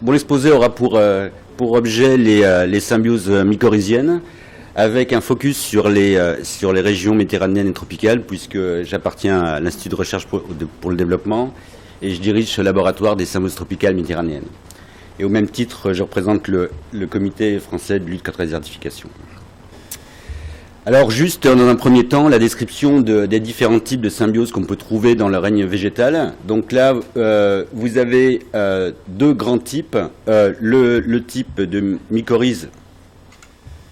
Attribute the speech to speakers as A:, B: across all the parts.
A: Bon, l'exposé aura pour objet les symbioses mycorhiziennes, avec un focus sur les régions méditerranéennes et tropicales, puisque j'appartiens à l'Institut de recherche pour le développement et je dirige ce laboratoire des symbioses tropicales méditerranéennes. Et au même titre, je représente le comité français de lutte contre la désertification. Alors juste, dans un premier temps, la description des différents types de symbioses qu'on peut trouver dans le règne végétal. Donc là, vous avez deux grands types. Le type de mycorhize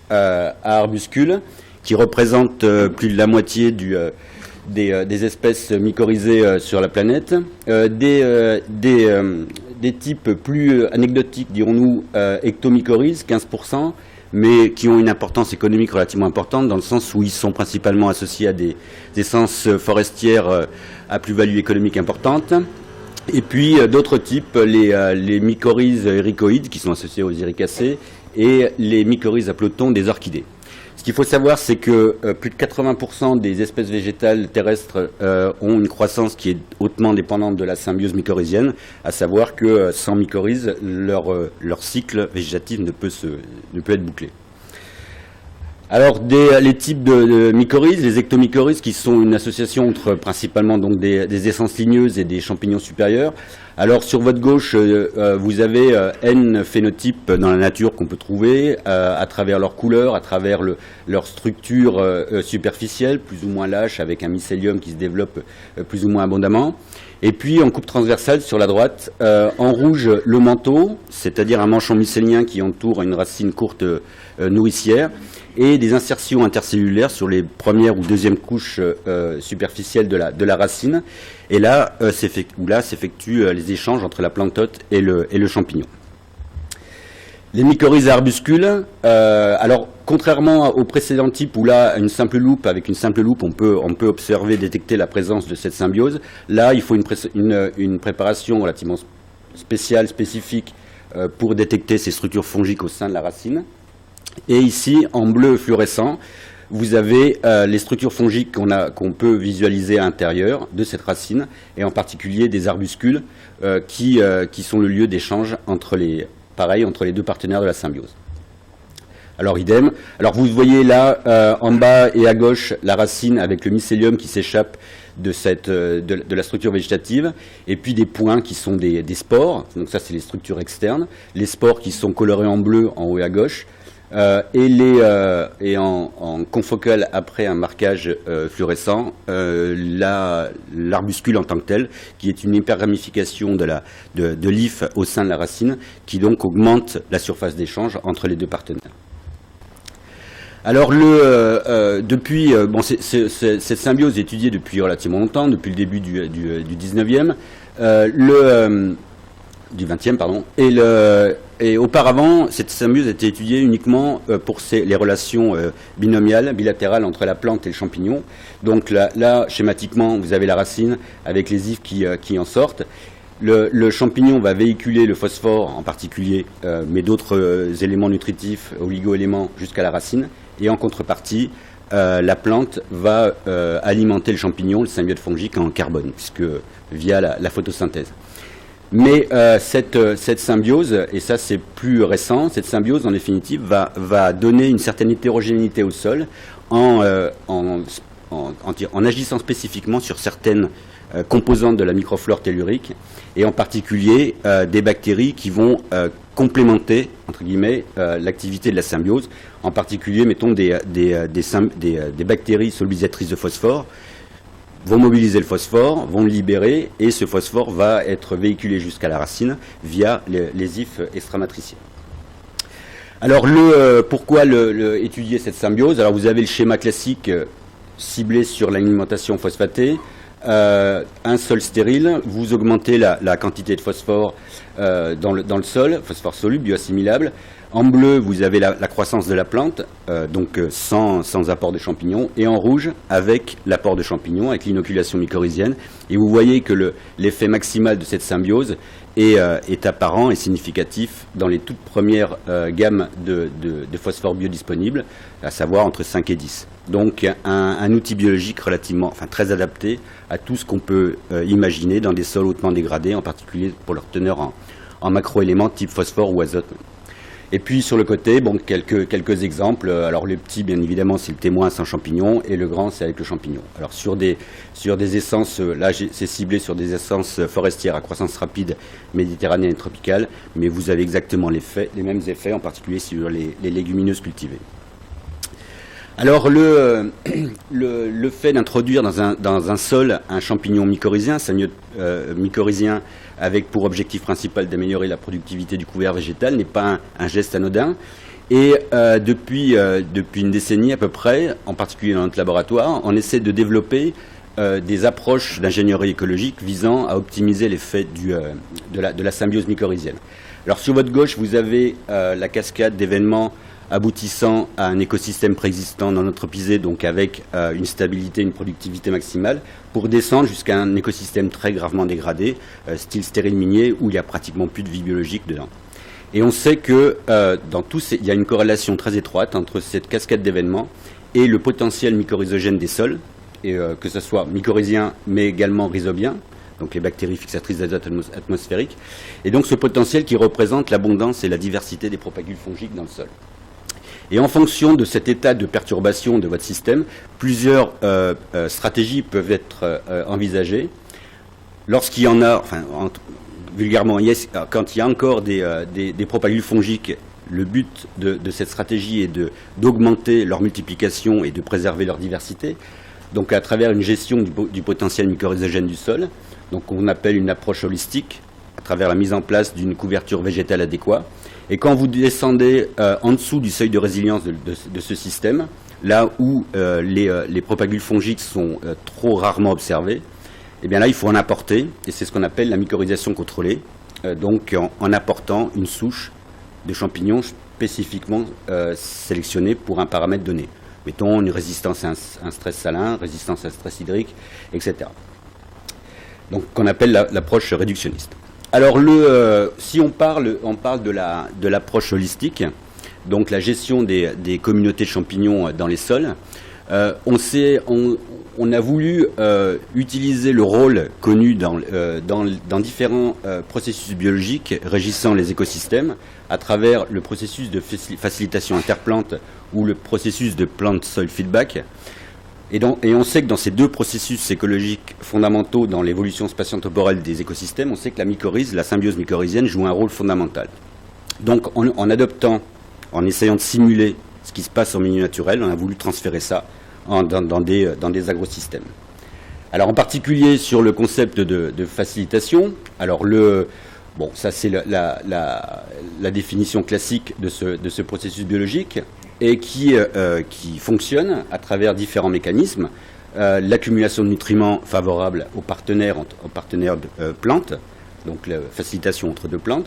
A: à arbuscules, qui représente plus de la moitié des espèces mycorhizées sur la planète. Des types plus anecdotiques, dirons-nous, ectomycorhizes, 15%, mais qui ont une importance économique relativement importante, dans le sens où ils sont principalement associés à des essences forestières à plus-value économique importante. Et puis d'autres types, les mycorhizes ericoïdes, qui sont associés aux éricacées, et les mycorhizes à peloton des orchidées. Ce qu'il faut savoir, c'est que plus de 80% des espèces végétales terrestres ont une croissance qui est hautement dépendante de la symbiose mycorhizienne, à savoir que sans mycorhize, leur cycle végétatif ne peut être bouclé. Alors, les types de mycorhizes, les ectomycorhizes, qui sont une association entre principalement donc des essences ligneuses et des champignons supérieurs. Alors, sur votre gauche, vous avez N phénotypes dans la nature qu'on peut trouver à travers leur couleur, à travers leur structure superficielle, plus ou moins lâche, avec un mycélium qui se développe plus ou moins abondamment. Et puis, en coupe transversale, sur la droite, en rouge, le manteau, c'est-à-dire un manchon mycélien qui entoure une racine courte nourricière, et des insertions intercellulaires sur les premières ou deuxièmes couches superficielles de la racine. Et là, s'effectuent les échanges entre la plante hôte et le champignon. Les mycorhizes à arbuscules, alors contrairement au précédent type où là, avec une simple loupe, on peut observer, détecter la présence de cette symbiose, là, il faut une préparation relativement spéciale, spécifique, pour détecter ces structures fongiques au sein de la racine. Et ici, en bleu fluorescent, vous avez les structures fongiques qu'on peut visualiser à l'intérieur de cette racine, et en particulier des arbuscules qui sont le lieu d'échange entre les deux partenaires de la symbiose. Alors idem. Alors vous voyez là en bas et à gauche la racine avec le mycélium qui s'échappe de la structure végétative, et puis des points qui sont des spores. Donc ça, c'est les structures externes. Les spores qui sont colorés en bleu en haut et à gauche. Et en confocal après un marquage fluorescent, l'arbuscule en tant que tel, qui est une hyperramification de l'if au sein de la racine, qui donc augmente la surface d'échange entre les deux partenaires. Alors cette symbiose est étudiée depuis relativement longtemps, depuis le début du 19e, du 20e, pardon, et auparavant, cette symbiose a été étudiée uniquement pour les relations binomiales, bilatérales entre la plante et le champignon. Donc là, schématiquement, vous avez la racine avec les ifs qui en sortent. Le champignon va véhiculer le phosphore en particulier, mais d'autres éléments nutritifs, oligo-éléments, jusqu'à la racine. Et en contrepartie, la plante va alimenter le champignon, le symbiote fongique, en carbone, puisque via la photosynthèse. Mais cette symbiose, et ça c'est plus récent, cette symbiose en définitive va donner une certaine hétérogénéité au sol en agissant spécifiquement sur certaines composantes de la microflore tellurique, et en particulier des bactéries qui vont complémenter, entre guillemets, l'activité de la symbiose. En particulier, mettons des bactéries solubilisatrices de phosphore, vont mobiliser le phosphore, vont le libérer, et ce phosphore va être véhiculé jusqu'à la racine via les ifs extramatriciels. Alors, pourquoi étudier cette symbiose? Alors, vous avez le schéma classique ciblé sur l'alimentation phosphatée, un sol stérile, vous augmentez la quantité de phosphore dans le sol, phosphore soluble, bioassimilable. En bleu, vous avez la croissance de la plante, donc sans apport de champignons, et en rouge, avec l'apport de champignons, avec l'inoculation mycorhizienne. Et vous voyez que l'effet maximal de cette symbiose est apparent et significatif dans les toutes premières gammes de phosphore biodisponibles, à savoir entre 5 et 10. Donc un outil biologique très adapté à tout ce qu'on peut imaginer dans des sols hautement dégradés, en particulier pour leur teneur en macroéléments type phosphore ou azote. Et puis sur le côté, bon, quelques exemples. Alors le petit, bien évidemment, c'est le témoin sans champignon, et le grand, c'est avec le champignon. Alors sur des essences, là c'est ciblé sur des essences forestières à croissance rapide, méditerranéenne et tropicale, mais vous avez exactement les mêmes effets, en particulier sur les légumineuses cultivées. Alors le fait d'introduire dans un sol un champignon mycorhizien, mycorhizien, avec pour objectif principal d'améliorer la productivité du couvert végétal, n'est pas un geste anodin. Et depuis une décennie à peu près, en particulier dans notre laboratoire, on essaie de développer des approches d'ingénierie écologique visant à optimiser l'effet de la symbiose mycorhizienne. Alors sur votre gauche, vous avez la cascade d'événements aboutissant à un écosystème préexistant non anthropisé, donc avec une stabilité, une productivité maximale, pour descendre jusqu'à un écosystème très gravement dégradé, style stérile minier, où il n'y a pratiquement plus de vie biologique dedans. Et on sait que il y a une corrélation très étroite entre cette cascade d'événements et le potentiel mycorhizogène des sols, et que ce soit mycorhizien, mais également rhizobien, donc les bactéries fixatrices d'azote atmosphérique, et donc ce potentiel qui représente l'abondance et la diversité des propagules fongiques dans le sol. Et en fonction de cet état de perturbation de votre système, plusieurs stratégies peuvent être envisagées. Lorsqu'il y en a, vulgairement, quand il y a encore des propagules fongiques, le but de cette stratégie est d'augmenter leur multiplication et de préserver leur diversité, donc à travers une gestion du potentiel mycorhizogène du sol, donc on appelle une approche holistique, à travers la mise en place d'une couverture végétale adéquate. Et quand vous descendez en dessous du seuil de résilience de ce système, là où les propagules fongiques sont trop rarement observées, eh bien là, il faut en apporter, et c'est ce qu'on appelle la mycorhization contrôlée, donc en apportant une souche de champignons spécifiquement sélectionnée pour un paramètre donné. Mettons une résistance à un stress salin, résistance à un stress hydrique, etc. Donc qu'on appelle l'approche réductionniste. Alors, si on parle de l'approche holistique, donc la gestion des communautés de champignons dans les sols, on a voulu utiliser le rôle connu dans différents processus biologiques régissant les écosystèmes à travers le processus de facilitation interplante ou le processus de plant-soil feedback. Et on sait que dans ces deux processus écologiques fondamentaux dans l'évolution spatio-temporelle des écosystèmes, on sait que la symbiose mycorhizienne joue un rôle fondamental. Donc en essayant de simuler ce qui se passe en milieu naturel, on a voulu transférer ça dans des agrosystèmes. Alors en particulier sur le concept de facilitation, alors ça c'est la définition classique de ce processus biologique, et qui fonctionne à travers différents mécanismes. L'accumulation de nutriments favorables aux partenaires plantes, donc la facilitation entre deux plantes,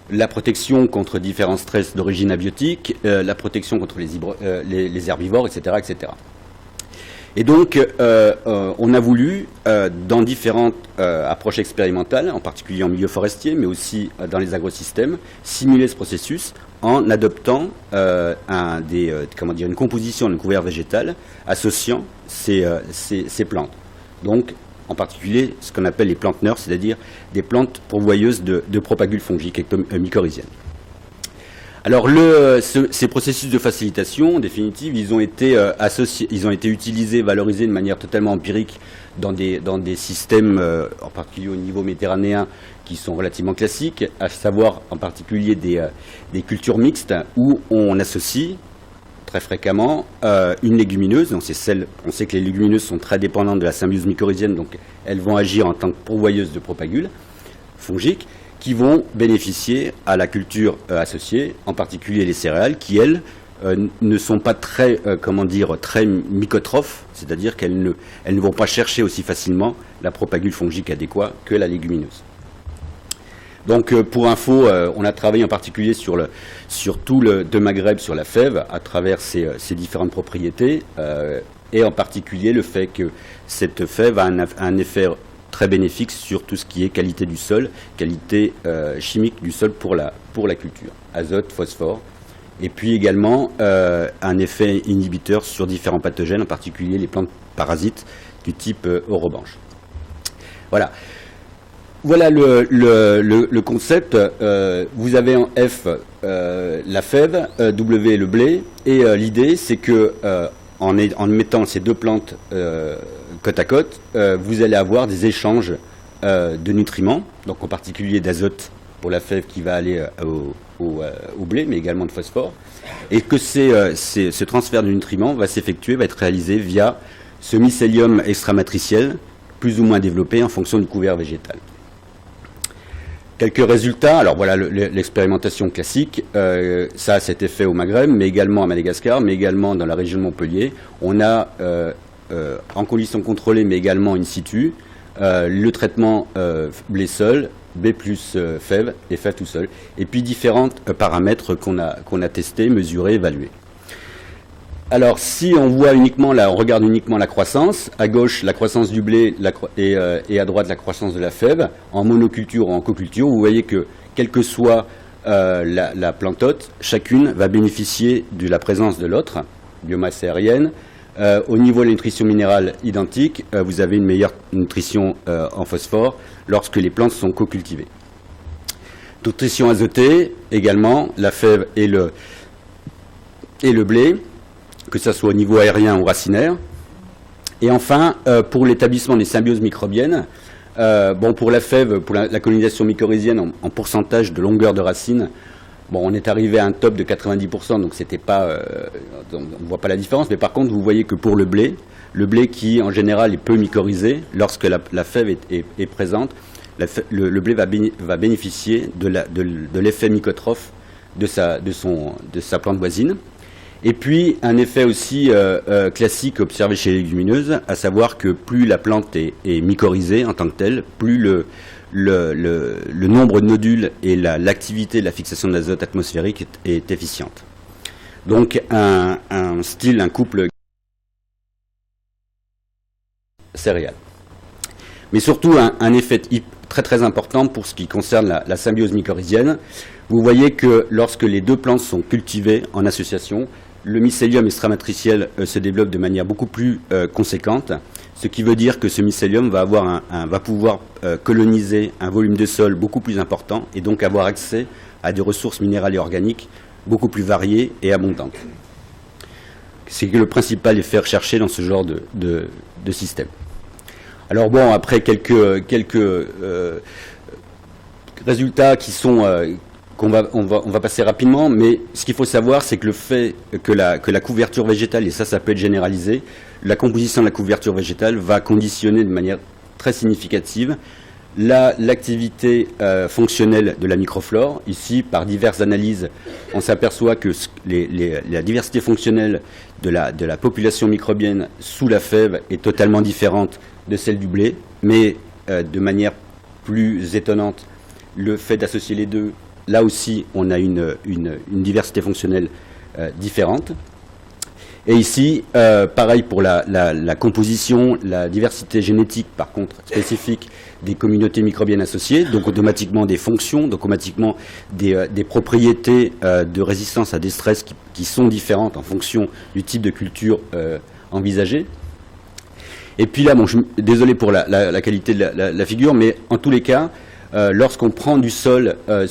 A: la protection contre différents stress d'origine abiotique, la protection contre les herbivores, etc., etc. Et donc, on a voulu, dans différentes approches expérimentales, en particulier en milieu forestier, mais aussi dans les agrosystèmes, simuler ce processus en adoptant une composition de couvert végétal associant ces plantes. Donc, en particulier, ce qu'on appelle les plantes nurse, c'est-à-dire des plantes pourvoyeuses de propagules fongiques mycorhiziennes. Alors, ces processus de facilitation, en définitive, ils ont été utilisés, valorisés de manière totalement empirique dans des systèmes, en particulier au niveau méditerranéen, qui sont relativement classiques, à savoir en particulier des cultures mixtes où on associe très fréquemment une légumineuse. Donc on sait que les légumineuses sont très dépendantes de la symbiose mycorhizienne, donc elles vont agir en tant que pourvoyeuses de propagules fongiques qui vont bénéficier à la culture associée, en particulier les céréales, qui elles ne sont pas très mycotrophes, c'est-à-dire qu'elles ne vont pas chercher aussi facilement la propagule fongique adéquate que la légumineuse. Donc pour info, on a travaillé en particulier sur tout le de Maghreb, sur la fève, à travers ses différentes propriétés, et en particulier le fait que cette fève a un effet très bénéfique sur tout ce qui est qualité du sol, qualité chimique du sol pour la culture, azote, phosphore, et puis également un effet inhibiteur sur différents pathogènes, en particulier les plantes parasites du type orobanche. Voilà. Voilà le concept. Vous avez en F la fève, W le blé, et l'idée c'est que en mettant ces deux plantes côte à côte, vous allez avoir des échanges de nutriments, donc en particulier d'azote pour la fève qui va aller au blé, mais également de phosphore, et que ce transfert de nutriments va être réalisé via ce mycélium extramatriciel, plus ou moins développé en fonction du couvert végétal. Quelques résultats. Alors voilà l'expérimentation classique. Ça a cet effet au Maghreb, mais également à Madagascar, mais également dans la région de Montpellier. On a, en conditions contrôlées, mais également in situ, le traitement blé seul, B plus fève et fève tout seul. Et puis différents paramètres qu'on a testés, mesurés, évalués. Alors, si on voit uniquement, on regarde uniquement la croissance, à gauche la croissance du blé et à droite la croissance de la fève, en monoculture ou en coculture, vous voyez que, quelle que soit la plante hôte, chacune va bénéficier de la présence de l'autre, biomasse aérienne. Au niveau de la nutrition minérale identique, vous avez une meilleure nutrition en phosphore lorsque les plantes sont co-cultivées. Nutrition azotée, également, la fève et le blé, que ce soit au niveau aérien ou racinaire. Et enfin, pour l'établissement des symbioses microbiennes, pour la fève, pour la colonisation mycorhizienne en pourcentage de longueur de racine, on est arrivé à un top de 90%, donc c'était pas, on ne voit pas la différence. Mais par contre, vous voyez que pour le blé qui en général est peu mycorhizé, lorsque la fève est présente, le blé va bénéficier de l'effet mycotrophe de sa plante voisine. Et puis, un effet aussi classique observé chez les légumineuses, à savoir que plus la plante est mycorhizée en tant que telle, plus le nombre de nodules et l'activité de la fixation de l'azote atmosphérique est efficiente. Donc, un couple céréales. Mais surtout, un effet très très important pour ce qui concerne la symbiose mycorhizienne. Vous voyez que lorsque les deux plantes sont cultivées en association, le mycélium extramatriciel se développe de manière beaucoup plus conséquente, ce qui veut dire que ce mycélium va pouvoir coloniser un volume de sol beaucoup plus important et donc avoir accès à des ressources minérales et organiques beaucoup plus variées et abondantes. C'est le principal effet recherché dans ce genre de système. Alors bon, après quelques résultats qui sont on va passer rapidement, mais ce qu'il faut savoir, c'est que le fait que la couverture végétale, et ça peut être généralisé, la composition de la couverture végétale va conditionner de manière très significative l'activité fonctionnelle de la microflore. Ici, par diverses analyses, on s'aperçoit que la diversité fonctionnelle de la population microbienne sous la fève est totalement différente de celle du blé, mais de manière plus étonnante, le fait d'associer les deux, là aussi, on a une diversité fonctionnelle différente. Et ici, pareil pour la composition, la diversité génétique, par contre, spécifique des communautés microbiennes associées, donc automatiquement des fonctions, donc automatiquement des propriétés de résistance à des stress qui sont différentes en fonction du type de culture envisagée. Et puis là, désolé pour la qualité de la figure, mais en tous les cas, lorsqu'on prend du sol dans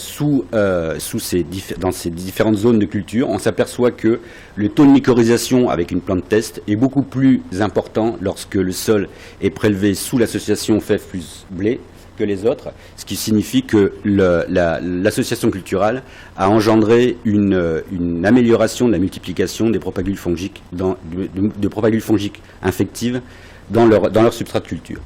A: ces différentes zones de culture, on s'aperçoit que le taux de mycorhisation avec une plante test est beaucoup plus important lorsque le sol est prélevé sous l'association fève plus blé que les autres, ce qui signifie que l'association culturale a engendré une amélioration de la multiplication des propagules fongiques, de propagules fongiques infectives dans leur substrat de culture.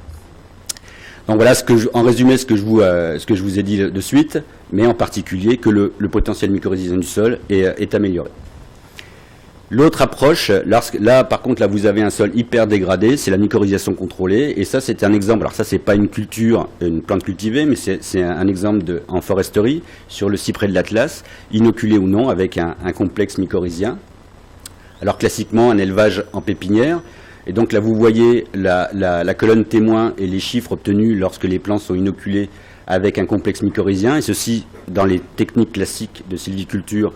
A: Donc voilà, en résumé, ce que je vous ai dit de suite, mais en particulier que le potentiel mycorhizien du sol est amélioré. L'autre approche, là par contre, là vous avez un sol hyper dégradé, c'est la mycorhisation contrôlée, et ça c'est un exemple, alors ça c'est pas une plante cultivée, mais c'est un exemple en foresterie, sur le cyprès de l'Atlas, inoculé ou non, avec un complexe mycorhizien. Alors classiquement, un élevage en pépinière. Et donc là, vous voyez la colonne témoin et les chiffres obtenus lorsque les plants sont inoculés avec un complexe mycorhizien, et ceci dans les techniques classiques de sylviculture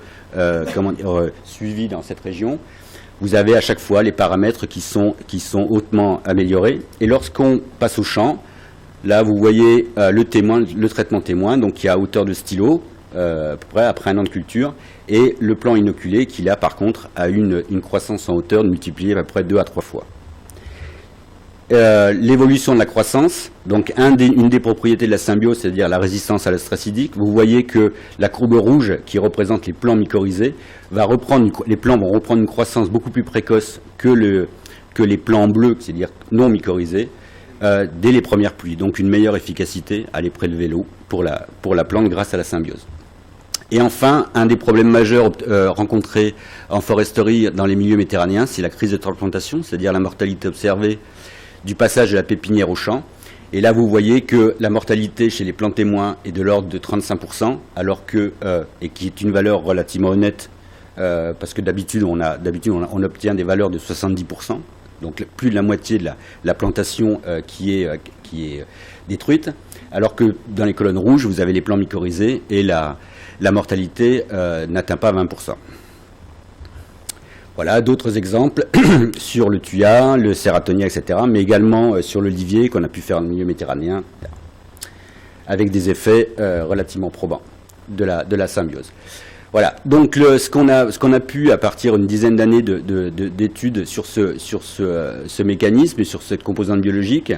A: suivies dans cette région. Vous avez à chaque fois les paramètres qui sont hautement améliorés. Et lorsqu'on passe au champ, Là, vous voyez le traitement témoin, donc qui est à hauteur de stylo, à peu près après un an de culture, et le plan inoculé qui, là, par contre, a une croissance en hauteur multipliée à peu près 2 à 3 fois. L'évolution de la croissance, donc une des propriétés de la symbiose, c'est-à-dire la résistance à la stress hydrique. Vous voyez que la courbe rouge, qui représente les plants mycorhizés, les plants vont reprendre une croissance beaucoup plus précoce que les plants bleus, c'est-à-dire non mycorhizés, dès les premières pluies. Donc une meilleure efficacité à aller prélever l'eau pour la plante grâce à la symbiose. Et enfin, un des problèmes majeurs rencontrés en foresterie dans les milieux méditerranéens, c'est la crise de transplantation, c'est-à-dire la mortalité observée du passage de la pépinière au champ. Et là, vous voyez que la mortalité chez les plants témoins est de l'ordre de 35%, alors que, et qui est une valeur relativement honnête, parce que d'habitude, on obtient des valeurs de 70%, donc plus de la moitié de la plantation qui est détruite, alors que dans les colonnes rouges, vous avez les plants mycorhizés et la mortalité n'atteint pas 20%. Voilà, d'autres exemples sur le thuya, le cératonia, etc., mais également sur l'olivier qu'on a pu faire dans le milieu méditerranéen, avec des effets relativement probants de la symbiose. Voilà, donc ce qu'on a pu, à partir d'une dizaine d'années d'études sur ce mécanisme et sur cette composante biologique,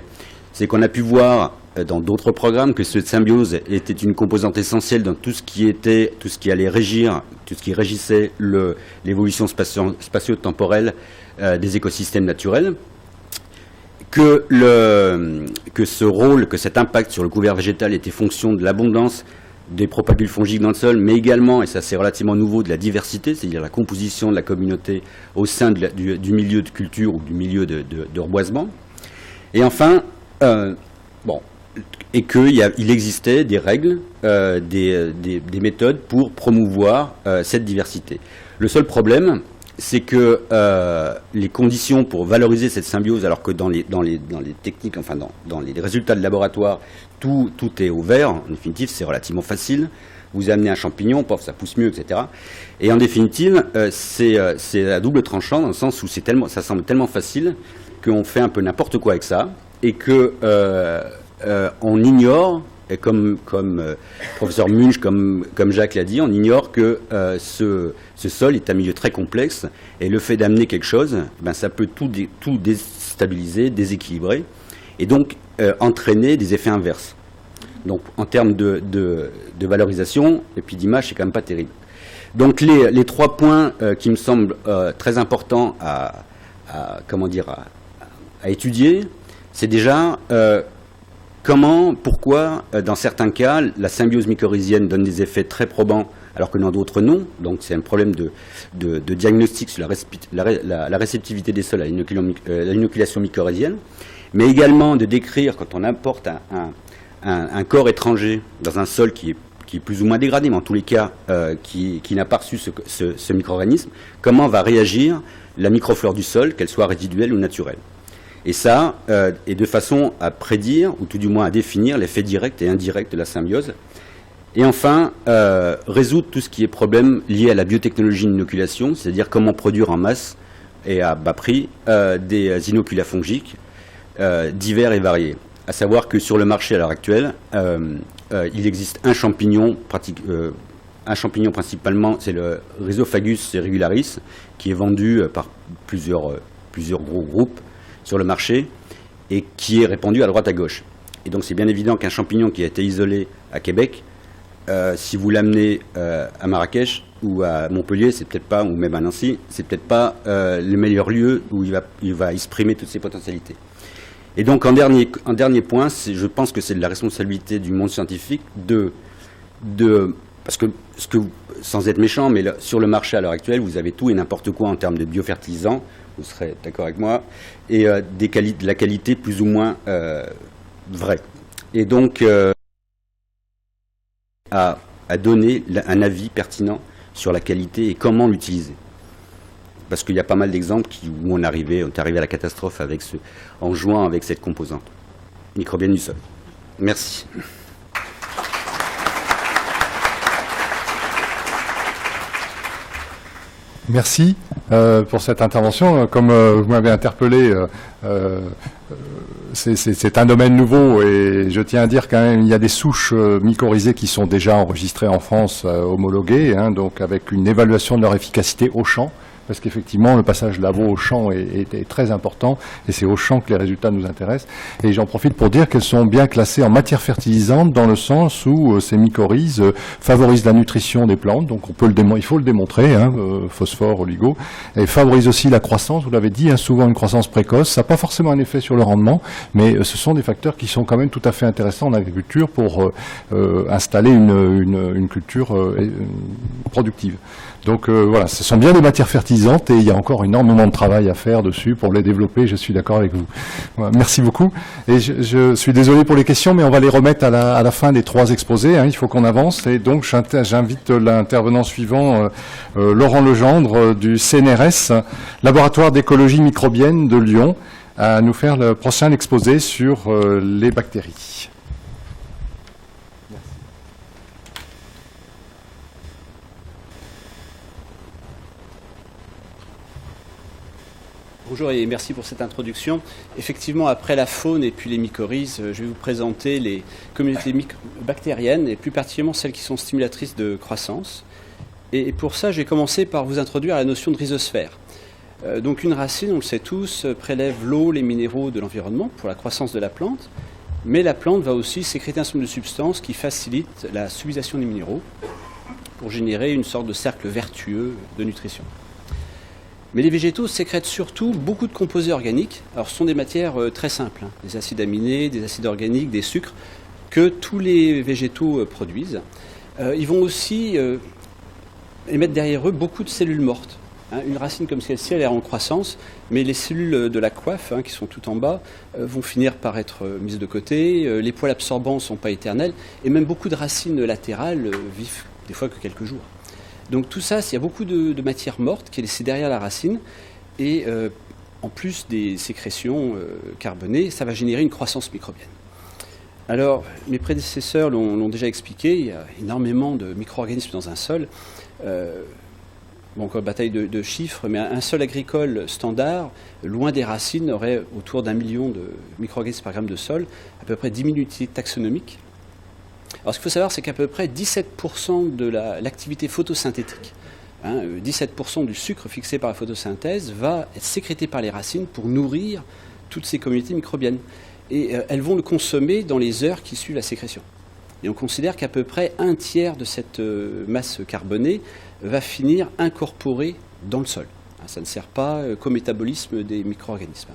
A: c'est qu'on a pu voir dans d'autres programmes que cette symbiose était une composante essentielle dans tout ce qui allait régir, tout ce qui régissait l'évolution spatio-temporelle des écosystèmes naturels, que cet impact sur le couvert végétal était fonction de l'abondance des propagules fongiques dans le sol, mais également, et ça c'est relativement nouveau, de la diversité, c'est-à-dire la composition de la communauté au sein du milieu de culture ou du milieu de reboisement. Et enfin, et qu'il existait des règles, des méthodes pour promouvoir cette diversité. Le seul problème, c'est que les conditions pour valoriser cette symbiose, alors que dans les techniques, enfin dans les résultats de laboratoire, tout est au vert, en définitive, c'est relativement facile. Vous amenez un champignon, pof, ça pousse mieux, etc. Et en définitive, c'est à double tranchant, dans le sens où ça semble tellement facile qu'on fait un peu n'importe quoi avec ça, et que on ignore, et comme professeur Munch, comme Jacques l'a dit, on ignore que ce sol est un milieu très complexe, et le fait d'amener quelque chose, ça peut tout déstabiliser, déséquilibrer, et donc entraîner des effets inverses. Donc en termes de valorisation, et puis d'image, c'est quand même pas terrible. Donc les 3 points qui me semblent très importants à étudier, c'est déjà pourquoi, dans certains cas, la symbiose mycorhizienne donne des effets très probants, alors que dans d'autres non. Donc c'est un problème de diagnostic sur la réceptivité des sols à l'inoculation mycorhizienne, mais également de décrire, quand on importe un corps étranger dans un sol qui est plus ou moins dégradé, mais en tous les cas qui n'a pas reçu ce micro-organisme, comment va réagir la microflore du sol, qu'elle soit résiduelle ou naturelle. Et ça, est de façon à prédire, ou tout du moins à définir, l'effet direct et indirect de la symbiose. Et enfin, résoudre tout ce qui est problème lié à la biotechnologie d'inoculation, c'est-à-dire comment produire en masse et à bas prix des inoculats fongiques divers et variés. À savoir que sur le marché à l'heure actuelle, il existe un champignon principalement, c'est le Rhizophagus regularis, qui est vendu par plusieurs gros groupes sur le marché et qui est répandu à droite à gauche. Et donc c'est bien évident qu'un champignon qui a été isolé à Québec, si vous l'amenez à Marrakech ou à Montpellier, c'est peut-être pas, ou même à Nancy, c'est peut-être pas le meilleur lieu où il va exprimer toutes ses potentialités. Et donc en dernier point, je pense que c'est de la responsabilité du monde scientifique parce que sans être méchant, mais sur le marché à l'heure actuelle, vous avez tout et n'importe quoi en termes de biofertilisants, vous serez d'accord avec moi, et de la qualité plus ou moins vraie. Et donc à donner un avis pertinent sur la qualité et comment l'utiliser. Parce qu'il y a pas mal d'exemples où on est arrivé à la catastrophe en jouant avec cette composante microbienne du sol. Merci.
B: Merci pour cette intervention. Comme vous m'avez interpellé, c'est un domaine nouveau et je tiens à dire quand même il y a des souches mycorhizées qui sont déjà enregistrées en France, homologuées, hein, donc avec une évaluation de leur efficacité au champ. Parce qu'effectivement, le passage labo au champ est très important, et c'est au champ que les résultats nous intéressent. Et j'en profite pour dire qu'elles sont bien classées en matière fertilisante, dans le sens où ces mycorhizes favorisent la nutrition des plantes, donc il faut le démontrer, hein, phosphore, oligo, et favorisent aussi la croissance, vous l'avez dit, hein, souvent une croissance précoce. Ça n'a pas forcément un effet sur le rendement, mais ce sont des facteurs qui sont quand même tout à fait intéressants en agriculture pour installer une culture productive. Donc voilà, ce sont bien des matières fertilisantes et il y a encore énormément de travail à faire dessus pour les développer, je suis d'accord avec vous. Voilà, merci beaucoup. Et je suis désolé pour les questions, mais on va les remettre à la fin des 3 exposés, hein, il faut qu'on avance. Et donc j'invite l'intervenant suivant, Laurent Legendre du CNRS, Laboratoire d'écologie microbienne de Lyon, à nous faire le prochain exposé sur les bactéries.
C: Bonjour et merci pour cette introduction. Effectivement, après la faune et puis les mycorhizes, je vais vous présenter les communautés bactériennes et plus particulièrement celles qui sont stimulatrices de croissance. Et pour ça, je vais commencer par vous introduire à la notion de rhizosphère. Donc une racine, on le sait tous, prélève l'eau, les minéraux de l'environnement pour la croissance de la plante, mais la plante va aussi sécréter un certain nombre de substances qui facilitent la sublisation des minéraux pour générer une sorte de cercle vertueux de nutrition. Mais les végétaux sécrètent surtout beaucoup de composés organiques. Alors ce sont des matières très simples, hein, des acides aminés, des acides organiques, des sucres, que tous les végétaux produisent. Ils vont aussi émettre derrière eux beaucoup de cellules mortes. Hein. Une racine comme celle-ci, elle est en croissance, mais les cellules de la coiffe, hein, qui sont tout en bas, vont finir par être mises de côté. Les poils absorbants ne sont pas éternels, et même beaucoup de racines latérales vivent des fois que quelques jours. Donc tout ça, il y a beaucoup de matière morte qui est laissée derrière la racine et en plus des sécrétions carbonées, ça va générer une croissance microbienne. Alors, mes prédécesseurs l'ont déjà expliqué, il y a énormément de micro-organismes dans un sol. Encore bataille de chiffres, mais un sol agricole standard, loin des racines, aurait autour d'1 million de micro-organismes par gramme de sol, à peu près 10 000 unités taxonomiques. Alors, ce qu'il faut savoir, c'est qu'à peu près 17% de l'activité photosyntétique, 17% du sucre fixé par la photosynthèse va être sécrété par les racines pour nourrir toutes ces communautés microbiennes. Et elles vont le consommer dans les heures qui suivent la sécrétion. Et on considère qu'à peu près 1/3 de cette masse carbonée va finir incorporée dans le sol. Ça ne sert pas qu'au métabolisme des micro-organismes.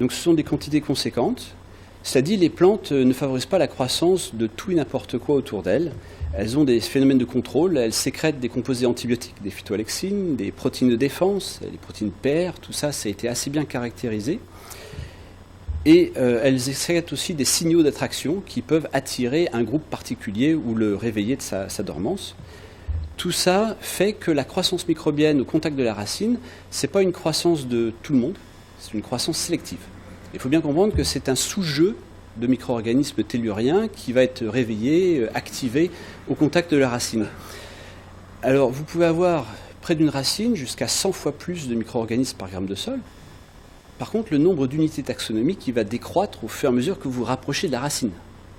C: Donc ce sont des quantités conséquentes. Cela dit, les plantes ne favorisent pas la croissance de tout et n'importe quoi autour d'elles. Elles ont des phénomènes de contrôle, elles sécrètent des composés antibiotiques, des phytoalexines, des protéines de défense, les protéines PR, tout ça, ça a été assez bien caractérisé. Et elles sécrètent aussi des signaux d'attraction qui peuvent attirer un groupe particulier ou le réveiller de sa dormance. Tout ça fait que la croissance microbienne au contact de la racine, ce n'est pas une croissance de tout le monde, c'est une croissance sélective. Il faut bien comprendre que c'est un sous-jeu de micro-organismes telluriens qui va être réveillé, activé au contact de la racine. Alors, vous pouvez avoir près d'une racine jusqu'à 100 fois plus de micro-organismes par gramme de sol. Par contre, le nombre d'unités taxonomiques il va décroître au fur et à mesure que vous vous rapprochez de la racine.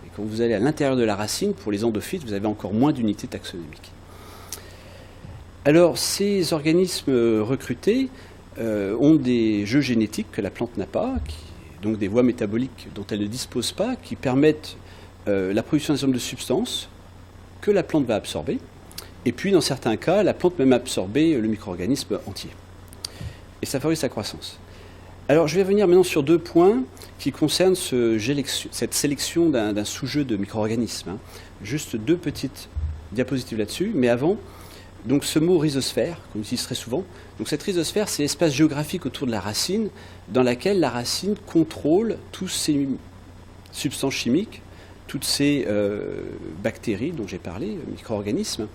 C: Et quand vous allez à l'intérieur de la racine, pour les endophytes, vous avez encore moins d'unités taxonomiques. Alors, ces organismes recrutés ont des jeux génétiques que la plante n'a pas, donc des voies métaboliques dont elle ne dispose pas, qui permettent la production d'un certain nombre de substances que la plante va absorber, et puis dans certains cas, la plante même absorber le micro-organisme entier. Et ça favorise sa croissance. Alors je vais revenir maintenant sur 2 points qui concernent cette sélection d'un sous-jeu de micro-organismes. Juste 2 petites diapositives là-dessus, mais avant, donc ce mot rhizosphère, qu'on utilise très souvent. Donc cette rhizosphère, c'est l'espace géographique autour de la racine, dans laquelle la racine contrôle toutes ces substances chimiques, toutes ces bactéries dont j'ai parlé, micro-organismes.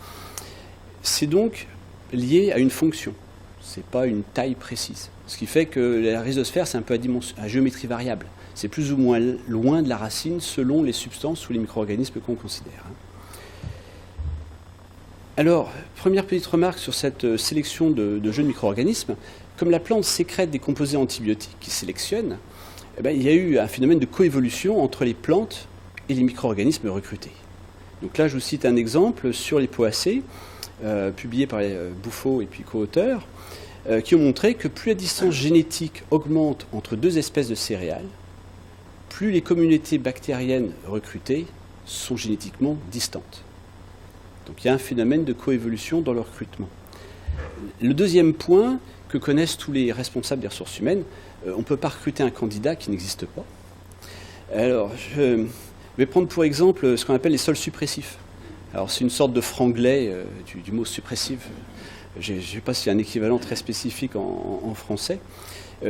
C: C'est donc lié à une fonction, ce n'est pas une taille précise. Ce qui fait que la rhizosphère, c'est un peu à géométrie variable. C'est plus ou moins loin de la racine selon les substances ou les micro-organismes qu'on considère. Alors, première petite remarque sur cette sélection de jeux de micro-organismes. Comme la plante sécrète des composés antibiotiques qui sélectionnent, il y a eu un phénomène de coévolution entre les plantes et les micro-organismes recrutés. Donc là, je vous cite un exemple sur les poacées, publié par les Bouffot et puis co-auteurs, qui ont montré que plus la distance génétique augmente entre deux espèces de céréales, plus les communautés bactériennes recrutées sont génétiquement distantes. Donc il y a un phénomène de coévolution dans le recrutement. Le deuxième point que connaissent tous les responsables des ressources humaines, on ne peut pas recruter un candidat qui n'existe pas. Alors, je vais prendre pour exemple ce qu'on appelle les sols suppressifs. Alors c'est une sorte de franglais du mot suppressif. Je ne sais pas s'il y a un équivalent très spécifique en français.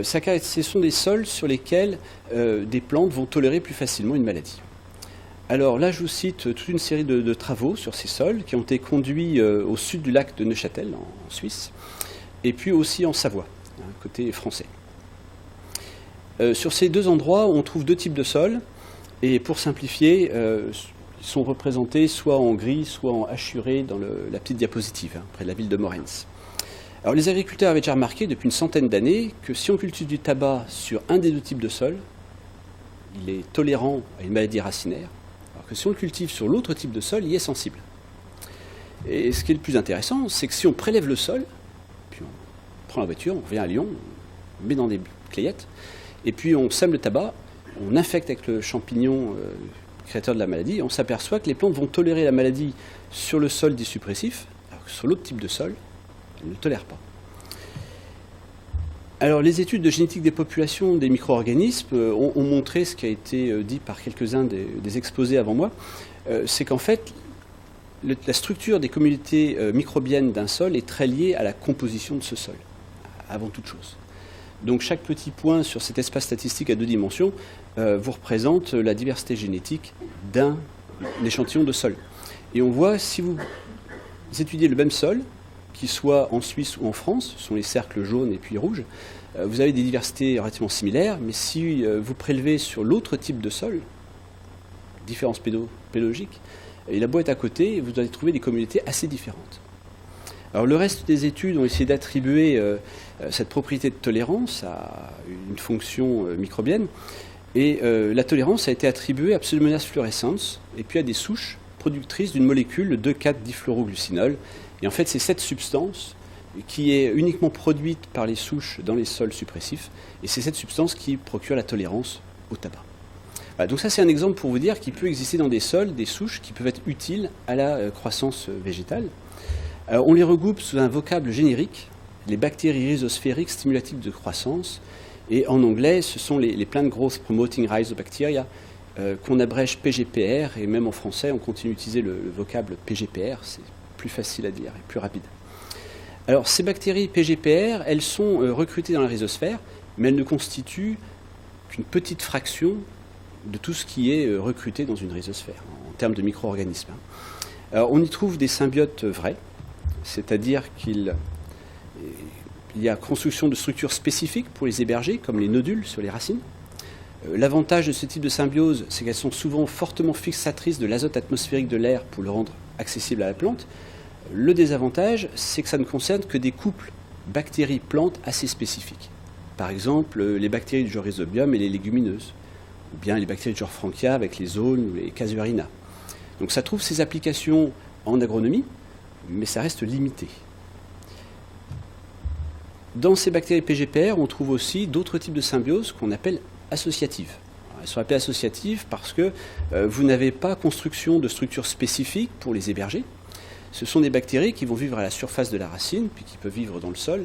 C: Ce sont des sols sur lesquels des plantes vont tolérer plus facilement une maladie. Alors là, je vous cite toute une série de travaux sur ces sols qui ont été conduits au sud du lac de Neuchâtel, en Suisse, et puis aussi en Savoie, côté français. Sur ces deux endroits, on trouve deux types de sols, et pour simplifier, ils sont représentés soit en gris, soit en hachuré dans la petite diapositive, près de la ville de Morens. Alors les agriculteurs avaient déjà remarqué depuis une centaine d'années que si on cultive du tabac sur un des deux types de sols, il est tolérant à une maladie racinaire, alors que si on le cultive sur l'autre type de sol, il est sensible. Et ce qui est le plus intéressant, c'est que si on prélève le sol, puis on prend la voiture, on revient à Lyon, on met dans des clayettes, et puis on sème le tabac, on infecte avec le champignon créateur de la maladie, et on s'aperçoit que les plantes vont tolérer la maladie sur le sol dit suppressif, alors que sur l'autre type de sol, elles ne le tolèrent pas. Alors les études de génétique des populations des micro-organismes ont montré ce qui a été dit par quelques-uns des exposés avant moi, c'est qu'en fait, la structure des communautés microbiennes d'un sol est très liée à la composition de ce sol, avant toute chose. Donc chaque petit point sur cet espace statistique à 2 dimensions vous représente la diversité génétique d'un échantillon de sol. Et on voit, si vous étudiez le même sol, qu'il soit en Suisse ou en France, ce sont les cercles jaunes et puis rouges, vous avez des diversités relativement similaires, mais si vous prélevez sur l'autre type de sol, différence pédologique, et la boîte à côté, vous allez trouver des communautés assez différentes. Alors le reste des études ont essayé d'attribuer cette propriété de tolérance à une fonction microbienne, et la tolérance a été attribuée à Pseudomonas fluorescens et puis à des souches productrices d'une molécule, le 2,4-difluoroglucinol. Et en fait, c'est cette substance qui est uniquement produite par les souches dans les sols suppressifs, et c'est cette substance qui procure la tolérance au tabac. Voilà, donc ça, c'est un exemple pour vous dire qu'il peut exister dans des sols des souches qui peuvent être utiles à la croissance végétale. Alors, on les regroupe sous un vocable générique, les bactéries rhizosphériques stimulatives de croissance, et en anglais, ce sont les Plant Growth Promoting Rhizobacteria, qu'on abrège PGPR, et même en français, on continue d'utiliser le vocable PGPR, c'est plus facile à dire et plus rapide. Alors, ces bactéries PGPR, elles sont recrutées dans la rhizosphère, mais elles ne constituent qu'une petite fraction de tout ce qui est recruté dans une rhizosphère, en termes de micro-organismes. Alors, on y trouve des symbiotes vrais, c'est-à-dire qu'il y a construction de structures spécifiques pour les héberger, comme les nodules sur les racines. L'avantage de ce type de symbiose, c'est qu'elles sont souvent fortement fixatrices de l'azote atmosphérique de l'air pour le rendre accessible à la plante. Le désavantage, c'est que ça ne concerne que des couples bactéries-plantes assez spécifiques. Par exemple, les bactéries du genre Rhizobium et les légumineuses, ou bien les bactéries du genre Frankia avec les zones ou les Casuarina. Donc ça trouve ses applications en agronomie, mais ça reste limité. Dans ces bactéries PGPR, on trouve aussi d'autres types de symbioses qu'on appelle associatives. Elles sont appelées associatives parce que vous n'avez pas construction de structures spécifiques pour les héberger. Ce sont des bactéries qui vont vivre à la surface de la racine, puis qui peuvent vivre dans le sol.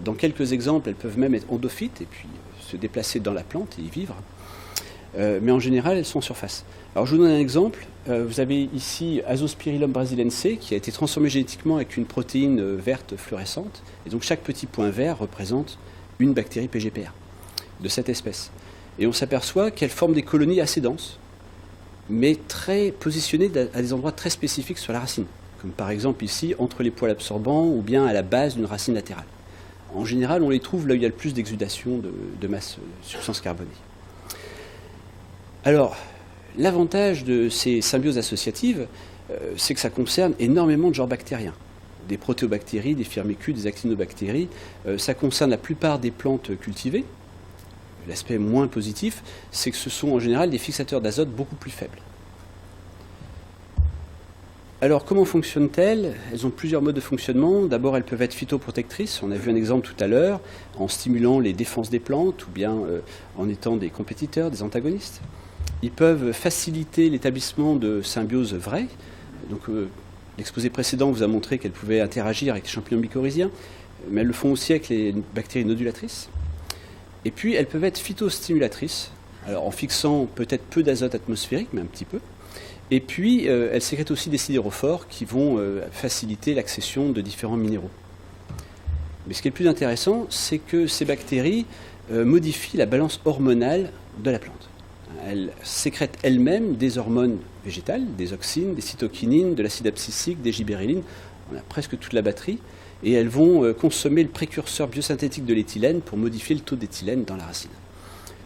C: Dans quelques exemples, elles peuvent même être endophytes et puis se déplacer dans la plante et y vivre. Mais en général, elles sont en surface. Alors je vous donne un exemple. Vous avez ici Azospirillum brasilense qui a été transformé génétiquement avec une protéine verte fluorescente. Et donc chaque petit point vert représente une bactérie PGPR de cette espèce. Et on s'aperçoit qu'elle forme des colonies assez denses, mais très positionnées à des endroits très spécifiques sur la racine, comme par exemple ici entre les poils absorbants ou bien à la base d'une racine latérale. En général, on les trouve là où il y a le plus d'exudation de masse de substances carbonées. Alors, l'avantage de ces symbioses associatives, c'est que ça concerne énormément de genres bactériens. Des protéobactéries, des firmicutes, des actinobactéries. Ça concerne la plupart des plantes cultivées, L'aspect moins positif, c'est que ce sont en général des fixateurs d'azote beaucoup plus faibles. Alors, comment fonctionnent-elles? Elles ont plusieurs modes de fonctionnement. D'abord, elles peuvent être phytoprotectrices. On a vu un exemple tout à l'heure, en stimulant les défenses des plantes ou bien en étant des compétiteurs, des antagonistes. Ils peuvent faciliter l'établissement de symbioses vraies. Donc, l'exposé précédent vous a montré qu'elles pouvaient interagir avec les champignons mycorhiziens, mais elles le font aussi avec les bactéries nodulatrices. Et puis, elles peuvent être phytostimulatrices, alors en fixant peut-être peu d'azote atmosphérique, mais un petit peu. Et puis, elles sécrètent aussi des sidérophores qui vont faciliter l'accession de différents minéraux. Mais ce qui est le plus intéressant, c'est que ces bactéries modifient la balance hormonale de la plante. Elles sécrètent elles-mêmes des hormones végétales, des auxines, des cytokinines, de l'acide abscisique, des gibérellines. On a presque toute la batterie. Et elles vont consommer le précurseur biosynthétique de l'éthylène pour modifier le taux d'éthylène dans la racine.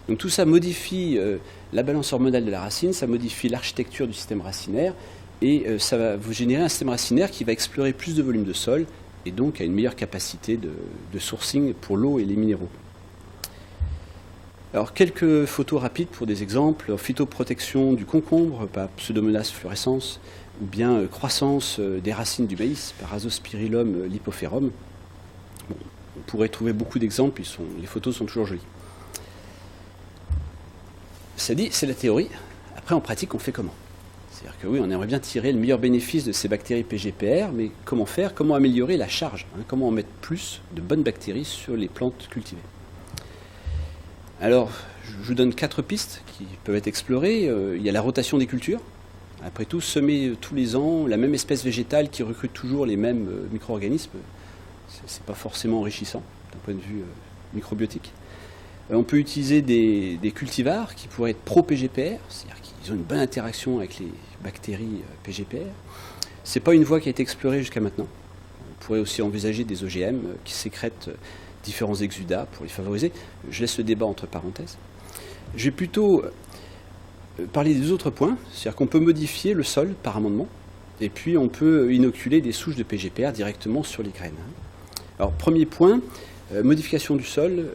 C: Donc tout ça modifie la balance hormonale de la racine, ça modifie l'architecture du système racinaire, et ça va vous générer un système racinaire qui va explorer plus de volume de sol, et donc a une meilleure capacité de sourcing pour l'eau et les minéraux. Alors quelques photos rapides pour des exemples. Phytoprotection du concombre par Pseudomonas fluorescens, ou bien croissance des racines du maïs par Azospirillum lipophorum. Bon, on pourrait trouver beaucoup d'exemples, les photos sont toujours jolies. Ça dit, c'est la théorie. Après, en pratique, on fait comment? C'est-à-dire que oui, on aimerait bien tirer le meilleur bénéfice de ces bactéries PGPR, mais comment faire? Comment améliorer la charge? Comment en mettre plus de bonnes bactéries sur les plantes cultivées? Alors, je vous donne 4 pistes qui peuvent être explorées. Il y a la rotation des cultures. Après tout, semer tous les ans la même espèce végétale qui recrute toujours les mêmes micro-organismes, c'est pas forcément enrichissant d'un point de vue microbiotique. On peut utiliser des cultivars qui pourraient être pro-PGPR, c'est-à-dire qu'ils ont une bonne interaction avec les bactéries PGPR. Ce n'est pas une voie qui a été explorée jusqu'à maintenant. On pourrait aussi envisager des OGM qui sécrètent différents exudats pour les favoriser. Je laisse le débat entre parenthèses. Je vais plutôt parler des autres points, c'est-à-dire qu'on peut modifier le sol par amendement, et puis on peut inoculer des souches de PGPR directement sur les graines. Alors, premier point, modification du sol.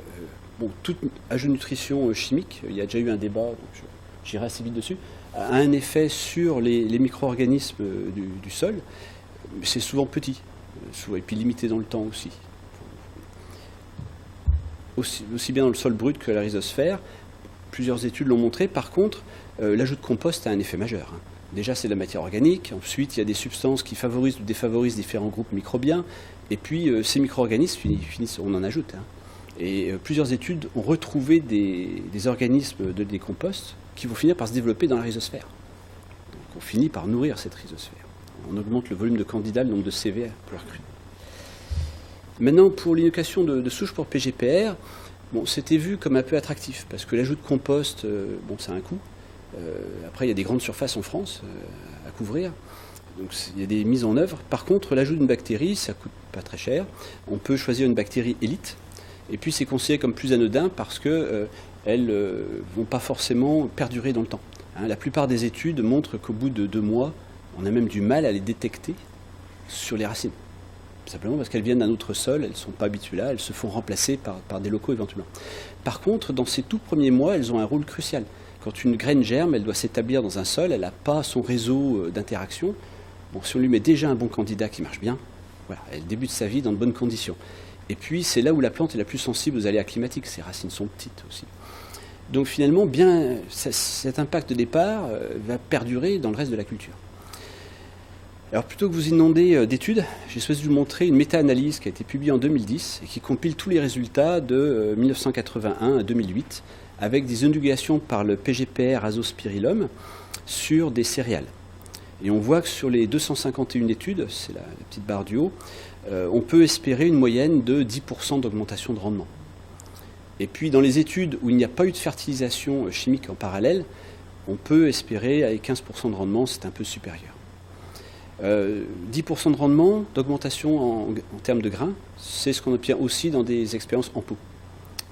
C: Bon, toute ajout de nutrition chimique, il y a déjà eu un débat, donc j'irai assez vite dessus, a un effet sur les micro-organismes du sol, mais c'est souvent petit, et puis limité dans le temps aussi. Aussi bien dans le sol brut que la rhizosphère. Plusieurs études l'ont montré. Par contre, l'ajout de compost a un effet majeur. Déjà, c'est de la matière organique. Ensuite, il y a des substances qui favorisent ou défavorisent différents groupes microbiens. Et puis, ces micro-organismes finissent, on en ajoute. Et plusieurs études ont retrouvé des organismes de décompost qui vont finir par se développer dans la rhizosphère. Donc, on finit par nourrir cette rhizosphère. On augmente le volume de candidats, le nombre de CV pour leur cru. Maintenant, pour l'inoculation de souches pour PGPR, bon, c'était vu comme un peu attractif, parce que l'ajout de compost, bon, ça a un coût. Après, il y a des grandes surfaces en France à couvrir, donc il y a des mises en œuvre. Par contre, l'ajout d'une bactérie, ça coûte pas très cher. On peut choisir une bactérie élite, et puis c'est considéré comme plus anodin parce qu'elles ne vont pas forcément perdurer dans le temps. La plupart des études montrent qu'au bout de 2 mois, on a même du mal à les détecter sur les racines. Simplement parce qu'elles viennent d'un autre sol, elles ne sont pas habituées là, elles se font remplacer par des locaux éventuellement. Par contre, dans ces tout premiers mois, elles ont un rôle crucial. Quand une graine germe, elle doit s'établir dans un sol, elle n'a pas son réseau d'interaction. Bon, si on lui met déjà un bon candidat qui marche bien, voilà, elle débute sa vie dans de bonnes conditions. Et puis, c'est là où la plante est la plus sensible aux aléas climatiques. Ses racines sont petites aussi. Donc finalement, bien, cet impact de départ va perdurer dans le reste de la culture. Alors plutôt que vous inonder d'études, j'ai souhaité vous montrer une méta-analyse qui a été publiée en 2010 et qui compile tous les résultats de 1981 à 2008 avec des inoculations par le PGPR Azospirillum sur des céréales. Et on voit que sur les 251 études, c'est la petite barre du haut, on peut espérer une moyenne de 10% d'augmentation de rendement. Et puis dans les études où il n'y a pas eu de fertilisation chimique en parallèle, on peut espérer avec 15% de rendement, c'est un peu supérieur. 10% de rendement, d'augmentation en termes de grains, c'est ce qu'on obtient aussi dans des expériences en pot,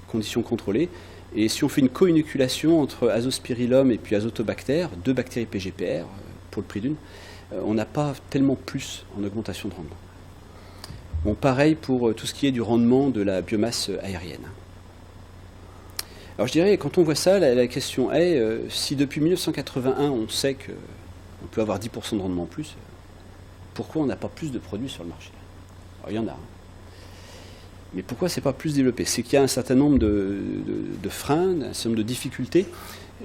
C: conditions contrôlées. Et si on fait une co-inoculation entre Azospirillum et puis Azotobacter, 2 bactéries PGPR pour le prix d'une, on n'a pas tellement plus en augmentation de rendement. Bon, pareil pour tout ce qui est du rendement de la biomasse aérienne. Alors je dirais, quand on voit ça, la question est, si depuis 1981 on sait qu'on peut avoir 10% de rendement en plus, pourquoi on n'a pas plus de produits sur le marché? Alors il y en a. Hein. Mais pourquoi c'est pas plus développé? C'est qu'il y a un certain nombre de freins, un certain nombre de difficultés.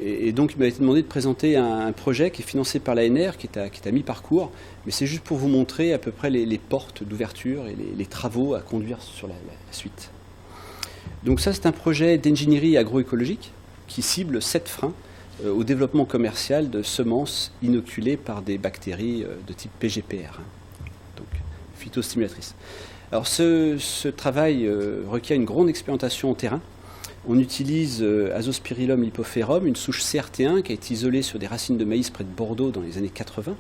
C: Et donc il m'a été demandé de présenter un projet qui est financé par l'ANR, qui est à mi-parcours. Mais c'est juste pour vous montrer à peu près les portes d'ouverture et les travaux à conduire sur la suite. Donc ça, c'est un projet d'ingénierie agroécologique qui cible 7 freins au développement commercial de semences inoculées par des bactéries de type PGPR, donc phytostimulatrices. Alors ce travail requiert une grande expérimentation au terrain. On utilise Azospirillum lipophorum, une souche CRT1 qui a été isolée sur des racines de maïs près de Bordeaux dans les années 80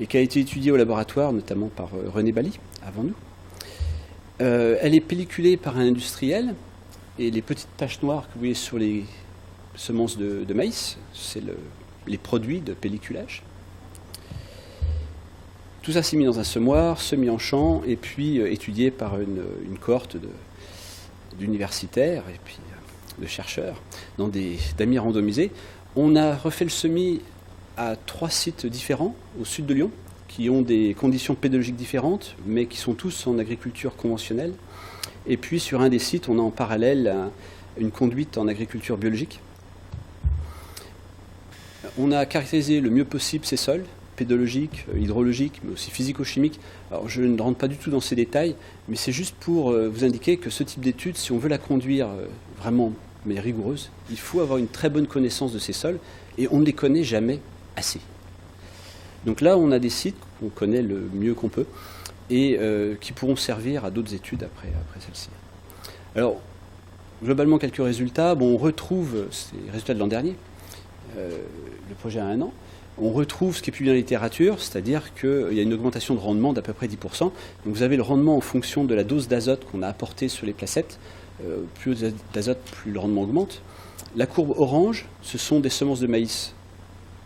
C: et qui a été étudiée au laboratoire, notamment par René Bally, avant nous. Elle est pelliculée par un industriel et les petites taches noires que vous voyez sur les semences de maïs, c'est les produits de pelliculage. Tout ça s'est mis dans un semoir, semis en champ et puis étudié par une cohorte d'universitaires et puis de chercheurs dans des tamis randomisés. On a refait le semis à 3 sites différents au sud de Lyon, qui ont des conditions pédologiques différentes, mais qui sont tous en agriculture conventionnelle. Et puis sur un des sites, on a en parallèle une conduite en agriculture biologique. On a caractérisé le mieux possible ces sols, pédologiques, hydrologiques, mais aussi physico-chimiques. Alors je ne rentre pas du tout dans ces détails, mais c'est juste pour vous indiquer que ce type d'étude, si on veut la conduire vraiment mais rigoureuse, il faut avoir une très bonne connaissance de ces sols, et on ne les connaît jamais assez. Donc là, on a des sites qu'on connaît le mieux qu'on peut et qui pourront servir à d'autres études après celle-ci. Alors, globalement, quelques résultats. Bon, on retrouve ces résultats de l'an dernier, le projet a 1 an. On retrouve ce qui est publié dans la littérature, c'est-à-dire qu'il y a une augmentation de rendement d'à peu près 10%. Donc vous avez le rendement en fonction de la dose d'azote qu'on a apportée sur les placettes. Plus d'azote, plus le rendement augmente. La courbe orange, ce sont des semences de maïs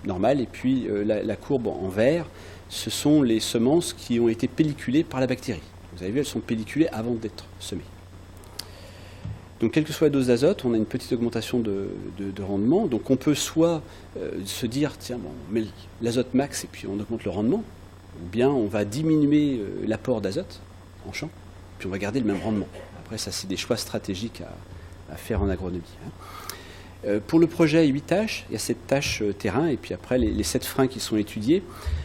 C: normales, et puis la courbe en vert, ce sont les semences qui ont été pelliculées par la bactérie. Vous avez vu, elles sont pelliculées avant d'être semées. Donc, quelle que soit la dose d'azote, on a une petite augmentation de rendement. Donc, on peut soit se dire, tiens, bon, on met l'azote max et puis on augmente le rendement, ou bien on va diminuer l'apport d'azote en champ, puis on va garder le même rendement. Après, ça, c'est des choix stratégiques à faire en agronomie. Pour le projet 8 tâches, il y a 7 tâches terrain, et puis après, les 7 freins qui sont étudiés.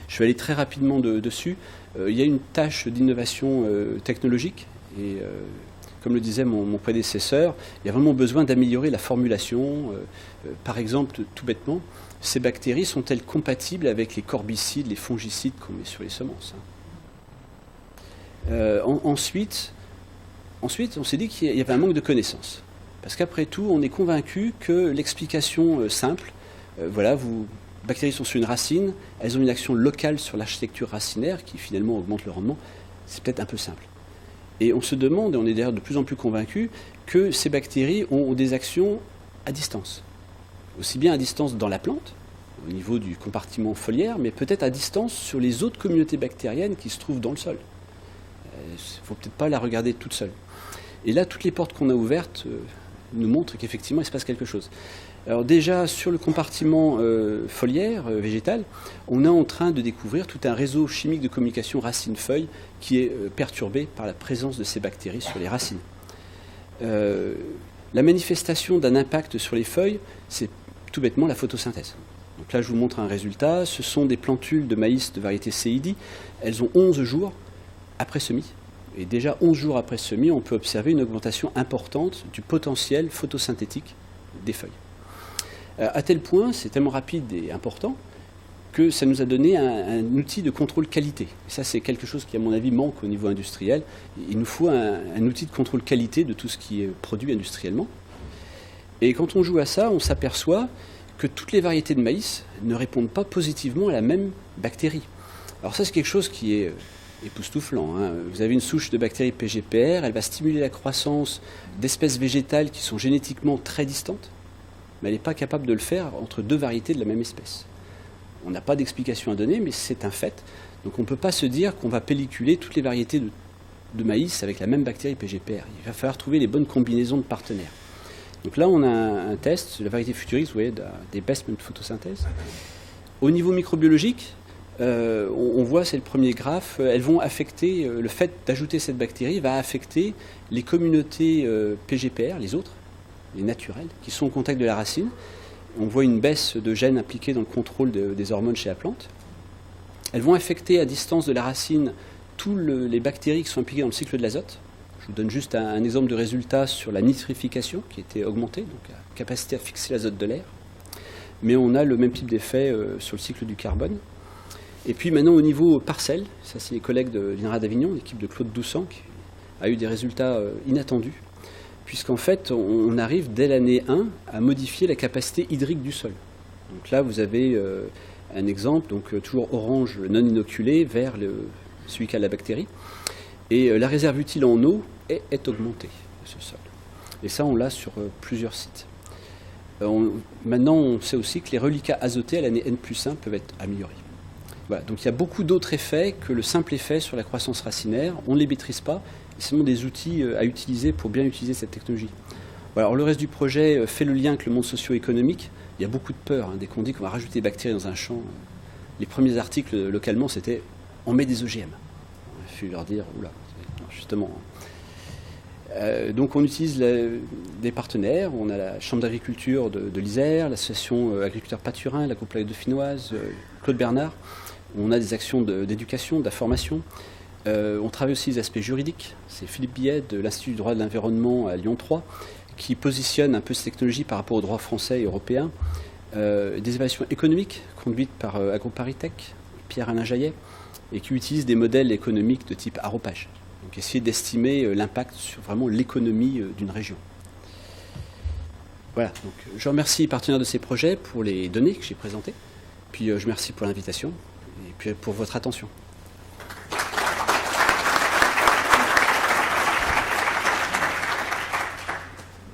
C: Je vais aller très rapidement dessus. Il y a une tâche d'innovation technologique, et comme le disait mon prédécesseur, il y a vraiment besoin d'améliorer la formulation. Par exemple, tout bêtement, ces bactéries sont-elles compatibles avec les corbicides, les fongicides qu'on met sur les semences? Ensuite, on s'est dit qu'il y avait un manque de connaissances. Parce qu'après tout, on est convaincu que l'explication simple, bactéries sont sur une racine, elles ont une action locale sur l'architecture racinaire qui finalement augmente le rendement, c'est peut-être un peu simple. Et on se demande, et on est d'ailleurs de plus en plus convaincu, que ces bactéries ont des actions à distance. Aussi bien à distance dans la plante, au niveau du compartiment foliaire, mais peut-être à distance sur les autres communautés bactériennes qui se trouvent dans le sol. Il ne faut peut-être pas la regarder toute seule. Et là, toutes les portes qu'on a ouvertes nous montrent qu'effectivement, il se passe quelque chose. Alors déjà, sur le compartiment foliaire, végétal, on est en train de découvrir tout un réseau chimique de communication racine-feuille qui est perturbé par la présence de ces bactéries sur les racines. La manifestation d'un impact sur les feuilles, c'est tout bêtement la photosynthèse. Donc là, je vous montre un résultat. Ce sont des plantules de maïs de variété CID. Elles ont 11 jours après semis. Et déjà 11 jours après semis, on peut observer une augmentation importante du potentiel photosynthétique des feuilles. À tel point, c'est tellement rapide et important, que ça nous a donné un outil de contrôle qualité. Et ça, c'est quelque chose qui, à mon avis, manque au niveau industriel. Il nous faut un outil de contrôle qualité de tout ce qui est produit industriellement. Et quand on joue à ça, on s'aperçoit que toutes les variétés de maïs ne répondent pas positivement à la même bactérie. Alors ça, c'est quelque chose qui est époustouflant. Vous avez une souche de bactéries PGPR, elle va stimuler la croissance d'espèces végétales qui sont génétiquement très distantes, mais elle n'est pas capable de le faire entre 2 variétés de la même espèce. On n'a pas d'explication à donner, mais c'est un fait. Donc on ne peut pas se dire qu'on va pelliculer toutes les variétés de maïs avec la même bactérie PGPR. Il va falloir trouver les bonnes combinaisons de partenaires. Donc là, on a un test de la variété futuriste, vous voyez, des bassements de photosynthèse. Au niveau microbiologique, on voit, c'est le premier graphe, elles vont affecter, le fait d'ajouter cette bactérie va affecter les communautés PGPR, les autres, les naturelles, qui sont au contact de la racine. On voit une baisse de gènes impliqués dans le contrôle des hormones chez la plante. Elles vont affecter à distance de la racine toutes les bactéries qui sont impliquées dans le cycle de l'azote. Je vous donne juste un exemple de résultat sur la nitrification qui était augmentée, donc la capacité à fixer l'azote de l'air. Mais on a le même type d'effet sur le cycle du carbone. Et puis maintenant au niveau parcelle, ça c'est les collègues de l'INRA d'Avignon, l'équipe de Claude Doucet, qui a eu des résultats inattendus, puisqu'en fait on arrive dès l'année 1 à modifier la capacité hydrique du sol. Donc là vous avez un exemple, donc toujours orange le non inoculé, vert celui qui a la bactérie, et la réserve utile en eau est augmentée de ce sol. Et ça on l'a sur plusieurs sites. Maintenant on sait aussi que les reliquats azotés à l'année N+1 peuvent être améliorés. Voilà, donc il y a beaucoup d'autres effets que le simple effet sur la croissance racinaire. On ne les maîtrise pas. C'est vraiment des outils à utiliser pour bien utiliser cette technologie. Voilà, alors le reste du projet fait le lien avec le monde socio-économique. Il y a beaucoup de peur. Dès qu'on dit qu'on va rajouter des bactéries dans un champ, les premiers articles localement, c'était « on met des OGM ». Il a fallu leur dire « oula, non, justement ». Donc on utilise des partenaires. On a la Chambre d'agriculture de l'Isère, l'association Agriculteurs Pâturins, la Coupe Dauphinoise, Claude Bernard. On a des actions d'éducation, d'information. On travaille aussi les aspects juridiques. C'est Philippe Billet de l'Institut du droit de l'environnement à Lyon 3 qui positionne un peu cette technologie par rapport au droit français et européen. Des évaluations économiques conduites par AgroParisTech, Pierre-Alain Jaillet, et qui utilisent des modèles économiques de type arropage. Donc essayer d'estimer l'impact sur vraiment l'économie d'une région. Voilà, donc je remercie les partenaires de ces projets pour les données que j'ai présentées. Puis je remercie pour l'invitation et puis pour votre attention.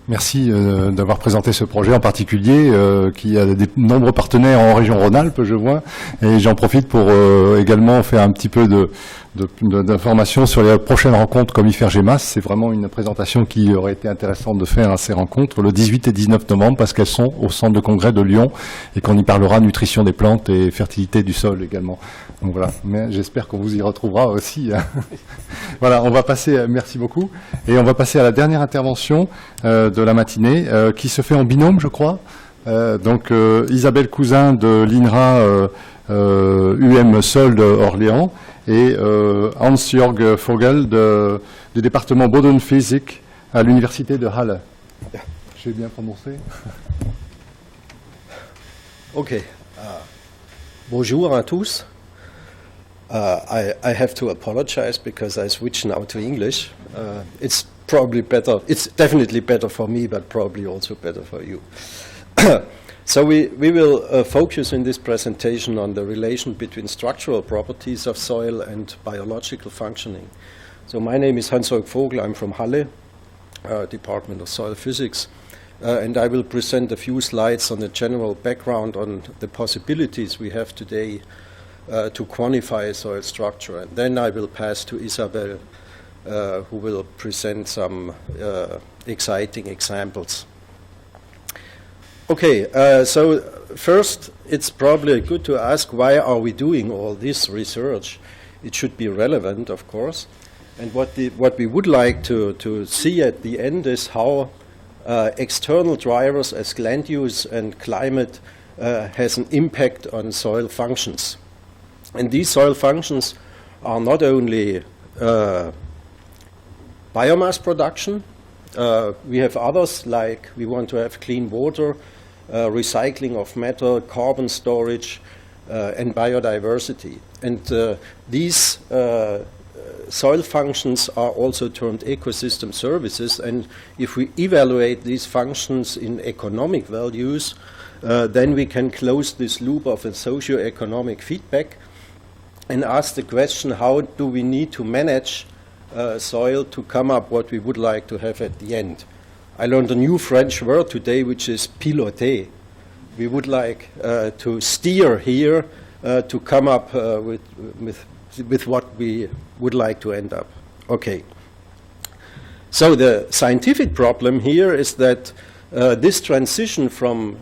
B: Merci d'avoir présenté ce projet en particulier, qui a de nombreux partenaires en région Rhône-Alpes, je vois, et j'en profite pour également faire un petit peu d'informations sur les prochaines rencontres comme IFER-GEMAS. C'est vraiment une présentation qui aurait été intéressante de faire à ces rencontres le 18 et 19 novembre parce qu'elles sont au centre de congrès de Lyon et qu'on y parlera nutrition des plantes et fertilité du sol également. Donc voilà, mais j'espère qu'on vous y retrouvera aussi. Voilà, on va passer, merci beaucoup, et on va passer à la dernière intervention de la matinée qui se fait en binôme, je crois. Donc Isabelle Cousin de l'INRA UM Sol de Orléans et Hans-Jörg Vogel du département Bodenphysik à l'université de Halle. J'ai bien prononcé?
D: Ok. Bonjour à tous. I have to apologize because I switched now to English. It's probably better. It's definitely better for me, but probably also better for you. So we will focus in this presentation on the relation between structural properties of soil and biological functioning. So my name is Hans-Jörg Vogel. I'm from Halle, Department of Soil Physics. And I will present a few slides on the general background on the possibilities we have today to quantify soil structure. And then I will pass to Isabel, who will present some exciting examples. Okay, so first it's probably good to ask why are we doing all this research? It should be relevant, of course. And what we would like to see at the end is how external drivers as land use and climate has an impact on soil functions. And these soil functions are not only biomass production, we have others like we want to have clean water, recycling of matter, carbon storage, and biodiversity. And these soil functions are also termed ecosystem services, and if we evaluate these functions in economic values, then we can close this loop of a socio-economic feedback and ask the question, how do we need to manage soil to come up what we would like to have at the end? I learned a new French word today, which is piloter. We would like to steer here to come up with what we would like to end up. Okay. So the scientific problem here is that This transition from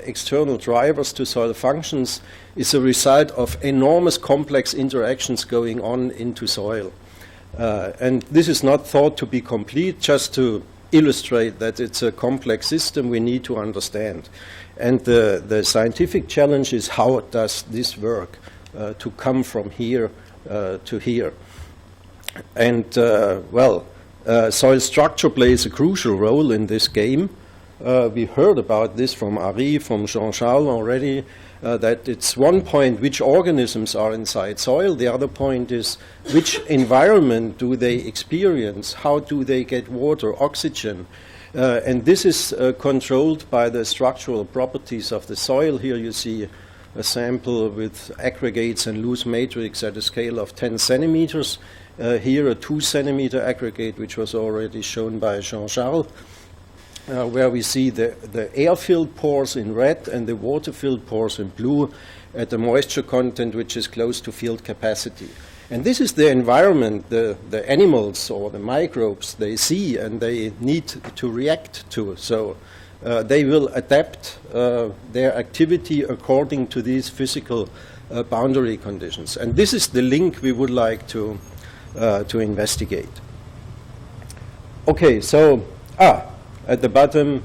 D: external drivers to soil functions is a result of enormous complex interactions going on into soil. And this is not thought to be complete, just to illustrate that it's a complex system we need to understand. And the scientific challenge is, how does this work to come from here to here? And, soil structure plays a crucial role in this game. We heard about this from Ari, from Jean-Charles already, that it's one point which organisms are inside soil, the other point is which environment do they experience, how do they get water, oxygen, and this is controlled by the structural properties of the soil. Here you see a sample with aggregates and loose matrix at a scale of 10 centimeters. Here a 2 centimeter aggregate, which was already shown by Jean-Charles, where we see the air-filled pores in red and the water-filled pores in blue at the moisture content which is close to field capacity. And this is the environment the animals or the microbes they see and they need to react to. So they will adapt their activity according to these physical boundary conditions. And this is the link we would like to investigate. Okay, so at the bottom,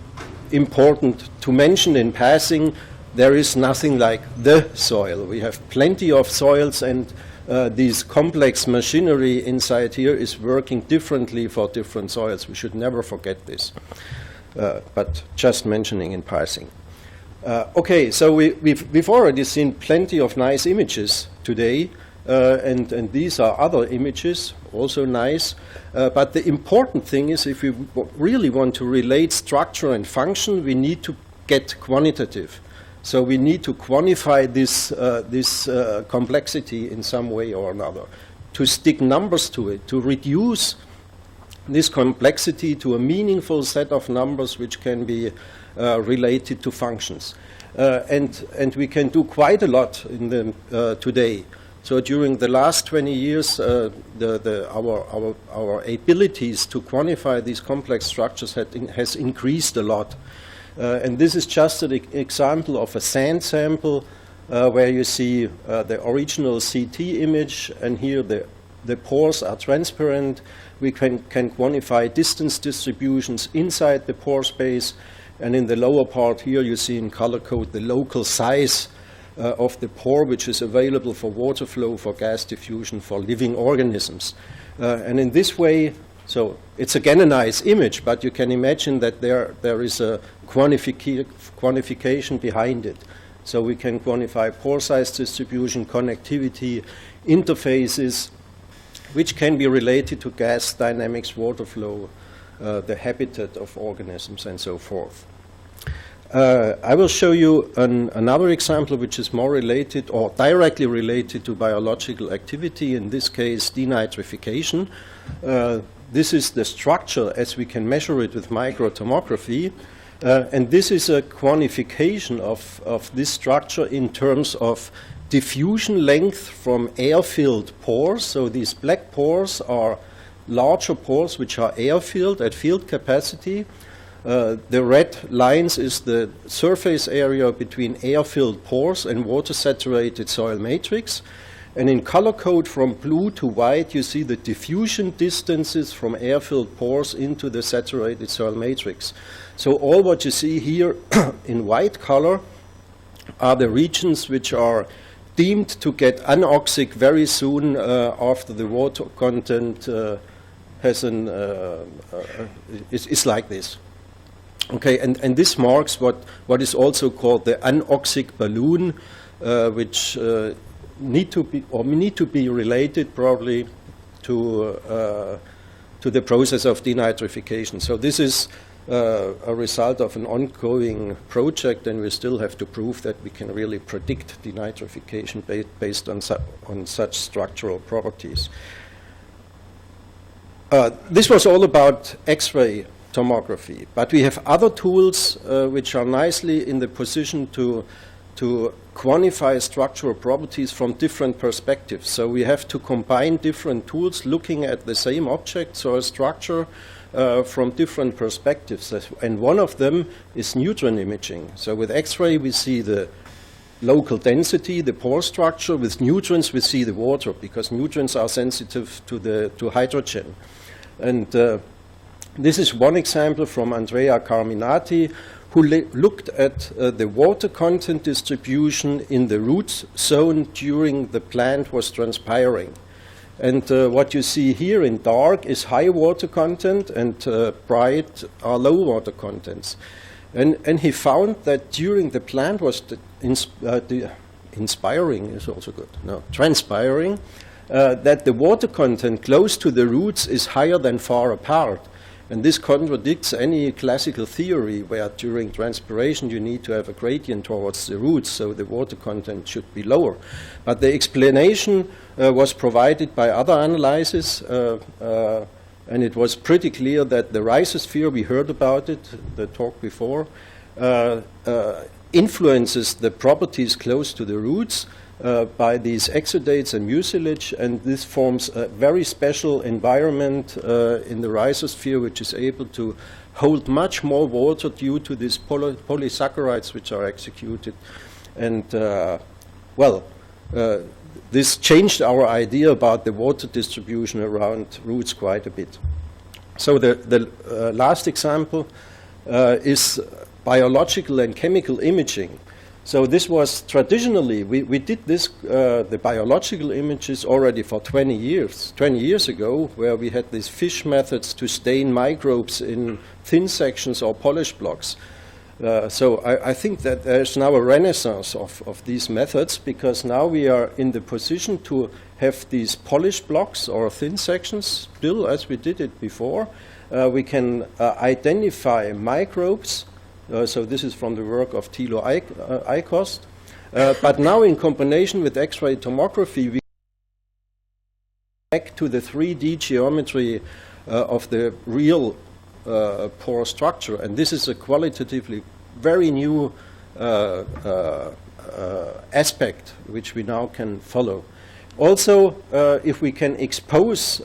D: important to mention in passing, there is nothing like the soil. We have plenty of soils, and this complex machinery inside here is working differently for different soils. We should never forget this, but just mentioning in passing. Okay, so we've already seen plenty of nice images today, and these are other images, also nice. But the important thing is, if we really want to relate structure and function, we need to get quantitative. So we need to quantify this complexity in some way or another, to stick numbers to it, to reduce this complexity to a meaningful set of numbers which can be related to functions. And we can do quite a lot in them today. So during the last 20 years, our abilities to quantify these complex structures has increased a lot. And this is just an example of a sand sample where you see the original CT image, and here the pores are transparent. We can quantify distance distributions inside the pore space, and in the lower part here you see in color code the local size of the pore, which is available for water flow, for gas diffusion, for living organisms. And in this way, so it's again a nice image, but you can imagine that there is a quantification behind it. So we can quantify pore size distribution, connectivity, interfaces, which can be related to gas dynamics, water flow, the habitat of organisms, and so forth. I will show you another example which is more related or directly related to biological activity, in this case denitrification. This is the structure as we can measure it with microtomography, and this is a quantification of this structure in terms of diffusion length from air-filled pores. So these black pores are larger pores which are air-filled at field capacity. The red lines is the surface area between air-filled pores and water-saturated soil matrix. And in color code from blue to white, you see the diffusion distances from air-filled pores into the saturated soil matrix. So all what you see here in white color are the regions which are deemed to get anoxic very soon after the water content is like this. Okay, and this marks what is also called the anoxic balloon, which need to be related probably to the process of denitrification. So this is a result of an ongoing project, and we still have to prove that we can really predict denitrification based on such structural properties. This was all about X-ray tomography, but we have other tools which are nicely in the position to quantify structural properties from different perspectives. So we have to combine different tools looking at the same object, so a structure, from different perspectives. And one of them is neutron imaging. So with X-ray, we see the local density, the pore structure. With neutrons, we see the water, because neutrons are sensitive to hydrogen. And this is one example from Andrea Carminati, who looked at the water content distribution in the root zone during the plant was transpiring. And what you see here in dark is high water content, and bright are low water contents. And he found that during the plant was inspiring is also good. No, transpiring, that the water content close to the roots is higher than far apart. And this contradicts any classical theory where during transpiration you need to have a gradient towards the roots, so the water content should be lower. But the explanation was provided by other analyses, and it was pretty clear that the rhizosphere, we heard about it, the talk before, influences the properties close to the roots by these exudates and mucilage, and this forms a very special environment in the rhizosphere, which is able to hold much more water due to these polysaccharides which are executed. And this changed our idea about the water distribution around roots quite a bit. So the last example is biological and chemical imaging. So this was traditionally, we did this, the biological images already for 20 years. 20 years ago, where we had these fish methods to stain microbes in thin sections or polish blocks. So I think that there's now a renaissance of these methods, because now we are in the position to have these polished blocks or thin sections still as we did it before. We can identify microbes. So this is from the work of Thilo Eikost. But now in combination with X-ray tomography, we back to the 3D geometry of the real pore structure. And this is a qualitatively very new aspect which we now can follow. Also, if we can expose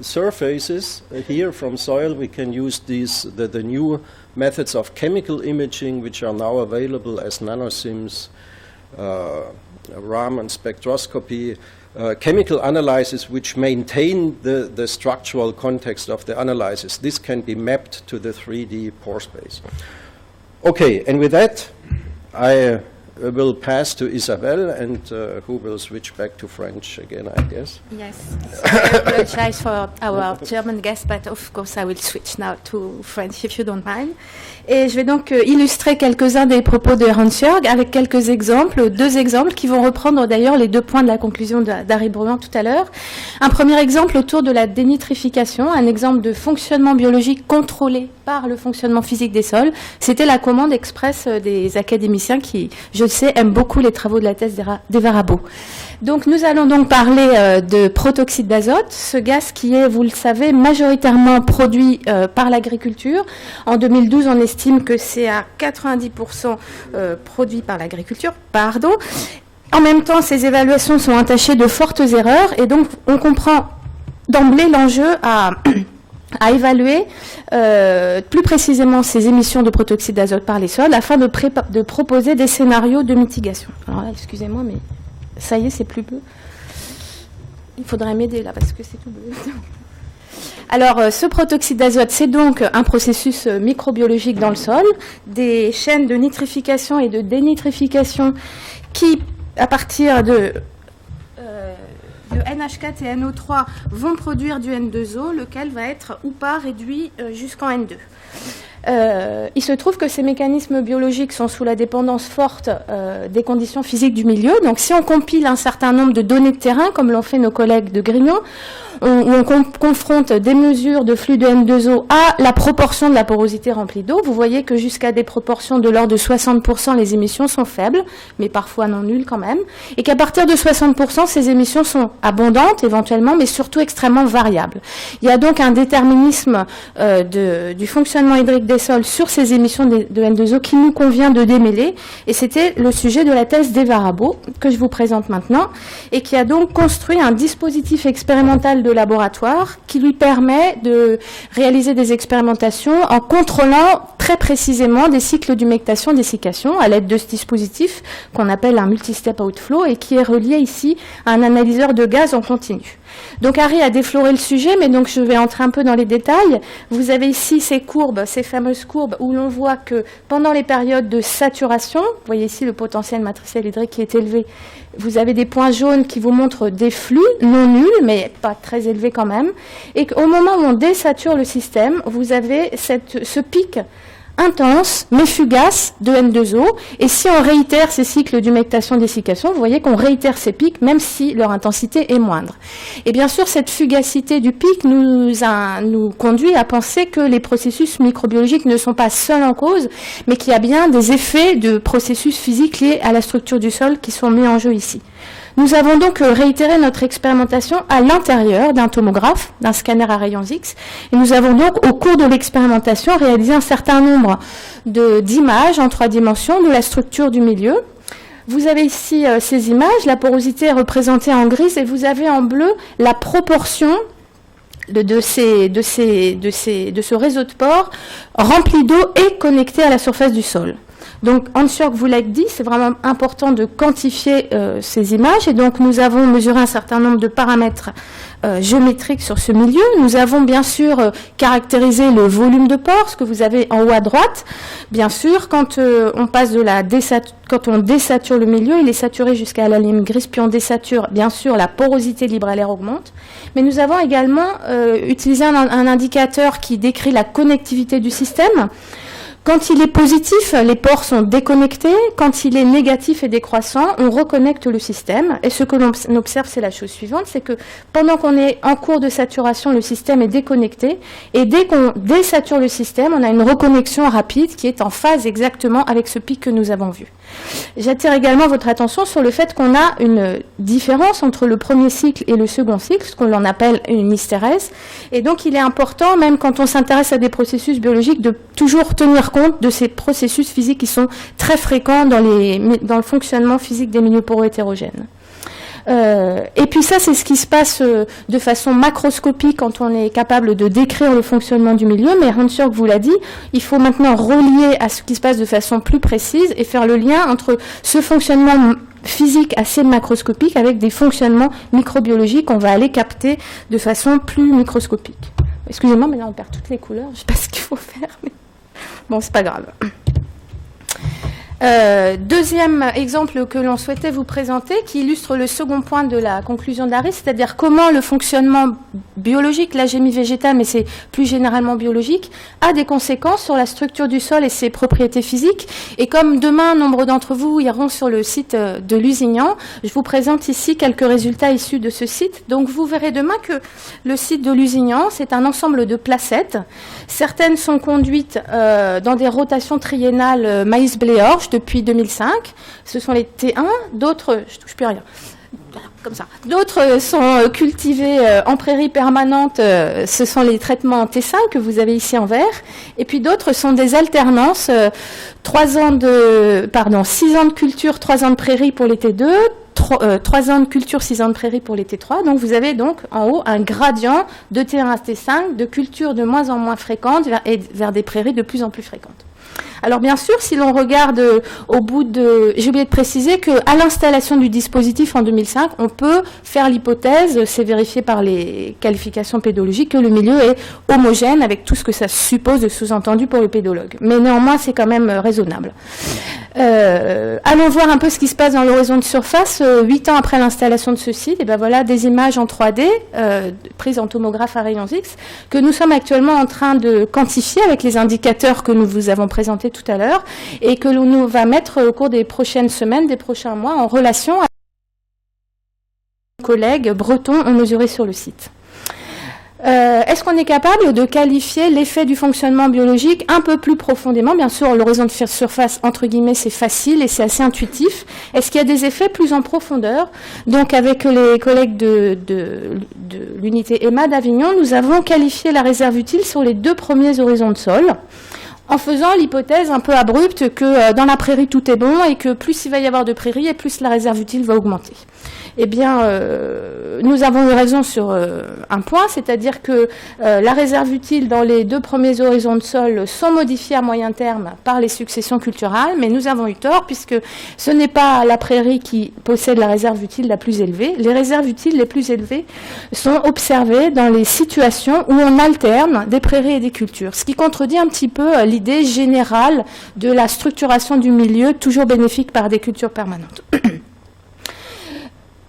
D: surfaces here from soil, we can use the new methods of chemical imaging, which are now available as nanosims, Raman spectroscopy, chemical analysis which maintain the structural context of the analysis. This can be mapped to the 3D pore space. Okay, and with that, I will pass to Isabelle, and who will switch back to French again, I guess.
E: Yes, I apologize for our German guest, but of course I will switch now to French if you don't mind. Et je vais donc illustrer quelques-uns des propos de Hans-Jörg avec quelques exemples, 2 exemples qui vont reprendre d'ailleurs les 2 points de la conclusion d'Harry Breuin tout à l'heure. Un premier exemple autour de la dénitrification, un exemple de fonctionnement biologique contrôlé par le fonctionnement physique des sols. C'était la commande express des académiciens qui, je le sais, aiment beaucoup les travaux de la thèse d'Eva Rabault. Donc nous allons donc parler de protoxyde d'azote, ce gaz qui est, vous le savez, majoritairement produit par l'agriculture. En 2012, on estime que c'est à 90% produit par l'agriculture. En même temps, ces évaluations sont entachées de fortes erreurs, et donc on comprend d'emblée l'enjeu à évaluer plus précisément ces émissions de protoxyde d'azote par les sols afin de proposer des scénarios de mitigation. Alors là, excusez-moi, mais ça y est, c'est plus bleu. Il faudrait m'aider là parce que c'est tout bleu. Alors, ce protoxyde d'azote, c'est donc un processus microbiologique dans le sol, des chaînes de nitrification et de dénitrification qui, à partir de NH4 et NO3 vont produire du N2O, lequel va être ou pas réduit jusqu'en N2. Il se trouve que ces mécanismes biologiques sont sous la dépendance forte des conditions physiques du milieu. Donc si on compile un certain nombre de données de terrain, comme l'ont fait nos collègues de Grignon, on confronte des mesures de flux de N2O à la proportion de la porosité remplie d'eau. Vous voyez que jusqu'à des proportions de l'ordre de 60%, les émissions sont faibles, mais parfois non nulles quand même. Et qu'à partir de 60%, ces émissions sont abondantes éventuellement, mais surtout extrêmement variables. Il y a donc un déterminisme du fonctionnement hydrique des sols sur ces émissions de N2O qu'il nous convient de démêler. Et c'était le sujet de la thèse d'Eva Rabo, que je vous présente maintenant, et qui a donc construit un dispositif expérimental de laboratoire qui lui permet de réaliser des expérimentations en contrôlant très précisément des cycles d'humectation-dessiccation à l'aide de ce dispositif qu'on appelle un multi-step outflow et qui est relié ici à un analyseur de gaz en continu. Donc Harry a défloré le sujet, mais donc je vais entrer un peu dans les détails. Vous avez ici ces courbes, ces fameuses courbes où l'on voit que pendant les périodes de saturation, vous voyez ici le potentiel matriciel hydrique qui est élevé, vous avez des points jaunes qui vous montrent des flux non nuls, mais pas très élevés quand même, et qu'au moment où on désature le système, vous avez ce pic intense, mais fugace de N2O. Et si on réitère ces cycles d'humectation-dessiccation, vous voyez qu'on réitère ces pics, même si leur intensité est moindre. Et bien sûr, cette fugacité du pic nous conduit à penser que les processus microbiologiques ne sont pas seuls en cause, mais qu'il y a bien des effets de processus physiques liés à la structure du sol qui sont mis en jeu ici. Nous avons donc réitéré notre expérimentation à l'intérieur d'un tomographe, d'un scanner à rayons X, et nous avons donc, au cours de l'expérimentation, réalisé un certain nombre d'images en 3 dimensions de la structure du milieu. Vous avez ici ces images, la porosité est représentée en gris, et vous avez en bleu la proportion de ce réseau de pores rempli d'eau et connecté à la surface du sol. Donc, Hans-Jörg vous l'a dit, c'est vraiment important de quantifier ces images. Et donc, nous avons mesuré un certain nombre de paramètres géométriques sur ce milieu. Nous avons bien sûr caractérisé le volume de pores, ce que vous avez en haut à droite. Bien sûr, quand on désature le milieu, il est saturé jusqu'à la ligne grise, puis on désature, bien sûr, la porosité libre à l'air augmente. Mais nous avons également utilisé un indicateur qui décrit la connectivité du système. Quand il est positif, les pores sont déconnectés. Quand il est négatif et décroissant, on reconnecte le système. Et ce que l'on observe, c'est la chose suivante, c'est que pendant qu'on est en cours de saturation, le système est déconnecté. Et dès qu'on désature le système, on a une reconnexion rapide qui est en phase exactement avec ce pic que nous avons vu. J'attire également votre attention sur le fait qu'on a une différence entre le premier cycle et le second cycle, ce qu'on appelle une hystérèse. Et donc, il est important, même quand on s'intéresse à des processus biologiques, de toujours tenir compte de ces processus physiques qui sont très fréquents dans le fonctionnement physique des milieux poreux hétérogènes. Et puis ça, c'est ce qui se passe de façon macroscopique quand on est capable de décrire le fonctionnement du milieu. Mais Hans-Jörg vous l'a dit, il faut maintenant relier à ce qui se passe de façon plus précise et faire le lien entre ce fonctionnement physique assez macroscopique avec des fonctionnements microbiologiques qu'on va aller capter de façon plus microscopique. Excusez-moi, mais là on perd toutes les couleurs. Je ne sais pas ce qu'il faut faire, mais bon, c'est pas grave. Deuxième exemple que l'on souhaitait vous présenter, qui illustre le second point de la conclusion d'Harry, c'est-à-dire comment le fonctionnement biologique, la gémie végétale, mais c'est plus généralement biologique, a des conséquences sur la structure du sol et ses propriétés physiques. Et comme demain, nombre d'entre vous iront sur le site de Lusignan, je vous présente ici quelques résultats issus de ce site. Donc vous verrez demain que le site de Lusignan, c'est un ensemble de placettes. Certaines sont conduites dans des rotations triennales maïs-blé-orge depuis 2005. Ce sont les T1. D'autres, je touche plus à rien. Comme ça. D'autres sont cultivés en prairie permanente. Ce sont les traitements T5 que vous avez ici en vert. Et puis d'autres sont des alternances. 6 ans de culture, 3 ans de prairie pour les T2. 3 ans de culture, 6 ans de prairie pour les T3. Donc vous avez donc en haut un gradient de T1 à T5 de culture de moins en moins fréquente vers des prairies de plus en plus fréquentes. Alors bien sûr, si l'on regarde j'ai oublié de préciser qu'à l'installation du dispositif en 2005, on peut faire l'hypothèse, c'est vérifié par les qualifications pédologiques, que le milieu est homogène avec tout ce que ça suppose de sous-entendu pour le pédologue. Mais néanmoins, c'est quand même raisonnable. Allons voir un peu ce qui se passe dans l'horizon de surface. 8 ans après l'installation de ce site, et ben voilà des images en 3D prises en tomographe à rayons X que nous sommes actuellement en train de quantifier avec les indicateurs que nous vous avons présentés tout à l'heure et que l'on va mettre au cours des prochaines semaines, des prochains mois en relation avec nos collègues bretons ont mesuré sur le site. Est-ce qu'on est capable de qualifier l'effet du fonctionnement biologique un peu plus profondément? Bien sûr, l'horizon de surface, entre guillemets, c'est facile et c'est assez intuitif. Est-ce qu'il y a des effets plus en profondeur? Donc, avec les collègues de l'unité EMA d'Avignon, nous avons qualifié la réserve utile sur les 2 premiers horizons de sol, en faisant l'hypothèse un peu abrupte que dans la prairie tout est bon et que plus il va y avoir de prairies et plus la réserve utile va augmenter. Eh bien, nous avons eu raison sur un point, c'est-à-dire que la réserve utile dans les 2 premiers horizons de sol sont modifiés à moyen terme par les successions culturales, mais nous avons eu tort puisque ce n'est pas la prairie qui possède la réserve utile la plus élevée. Les réserves utiles les plus élevées sont observées dans les situations où on alterne des prairies et des cultures, ce qui contredit un petit peu l'idée générale de la structuration du milieu toujours bénéfique par des cultures permanentes.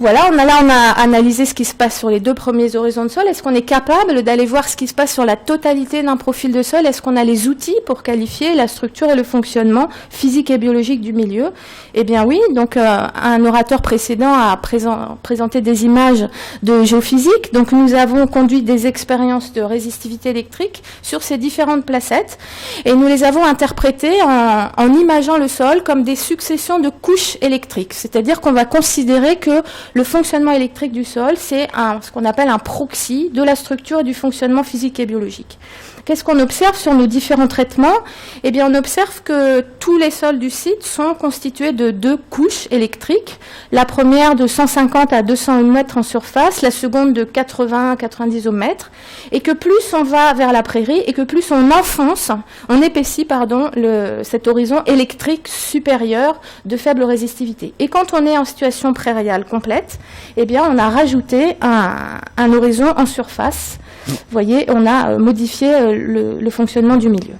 E: Voilà, on a analysé ce qui se passe sur les 2 premiers horizons de sol. Est-ce qu'on est capable d'aller voir ce qui se passe sur la totalité d'un profil de sol? Est-ce qu'on a les outils pour qualifier la structure et le fonctionnement physique et biologique du milieu? Eh bien oui, donc un orateur précédent a présenté des images de géophysique. Donc nous avons conduit des expériences de résistivité électrique sur ces différentes placettes et nous les avons interprétées en imageant le sol comme des successions de couches électriques. C'est-à-dire qu'on va considérer que le fonctionnement électrique du sol, c'est ce qu'on appelle un proxy de la structure et du fonctionnement physique et biologique. Qu'est-ce qu'on observe sur nos différents traitements? Eh bien, on observe que tous les sols du site sont constitués de 2 couches électriques. La première de 150 à 200 mètres en surface, la seconde de 80 à 90 au mètre, et que plus on va vers la prairie et que plus on épaissit, cet horizon électrique supérieur de faible résistivité. Et quand on est en situation prairiale complète, eh bien, on a rajouté un horizon en surface. Vous voyez, on a modifié le fonctionnement du milieu.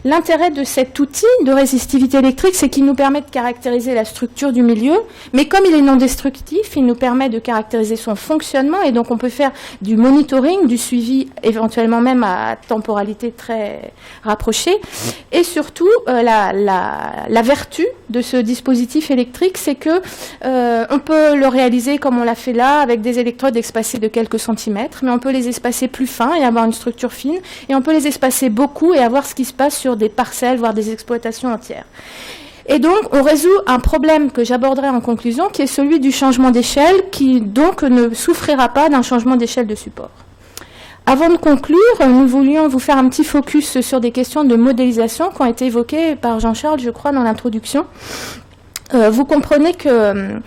E: L'intérêt de cet outil de résistivité électrique, c'est qu'il nous permet de caractériser la structure du milieu, mais comme il est non destructif, il nous permet de caractériser son fonctionnement, et donc on peut faire du monitoring, du suivi, éventuellement même à temporalité très rapprochée. Et surtout, la vertu de ce dispositif électrique, c'est que on peut le réaliser comme on l'a fait là, avec des électrodes espacées de quelques centimètres, mais on peut les espacer plus fins et avoir une structure fine, et on peut les espacer beaucoup et avoir ce qui se passe sur des parcelles, voire des exploitations entières. Et donc, on résout un problème que j'aborderai en conclusion, qui est celui du changement d'échelle, qui donc ne souffrira pas d'un changement d'échelle de support. Avant de conclure, nous voulions vous faire un petit focus sur des questions de modélisation qui ont été évoquées par Jean-Charles, je crois, dans l'introduction. Vous comprenez que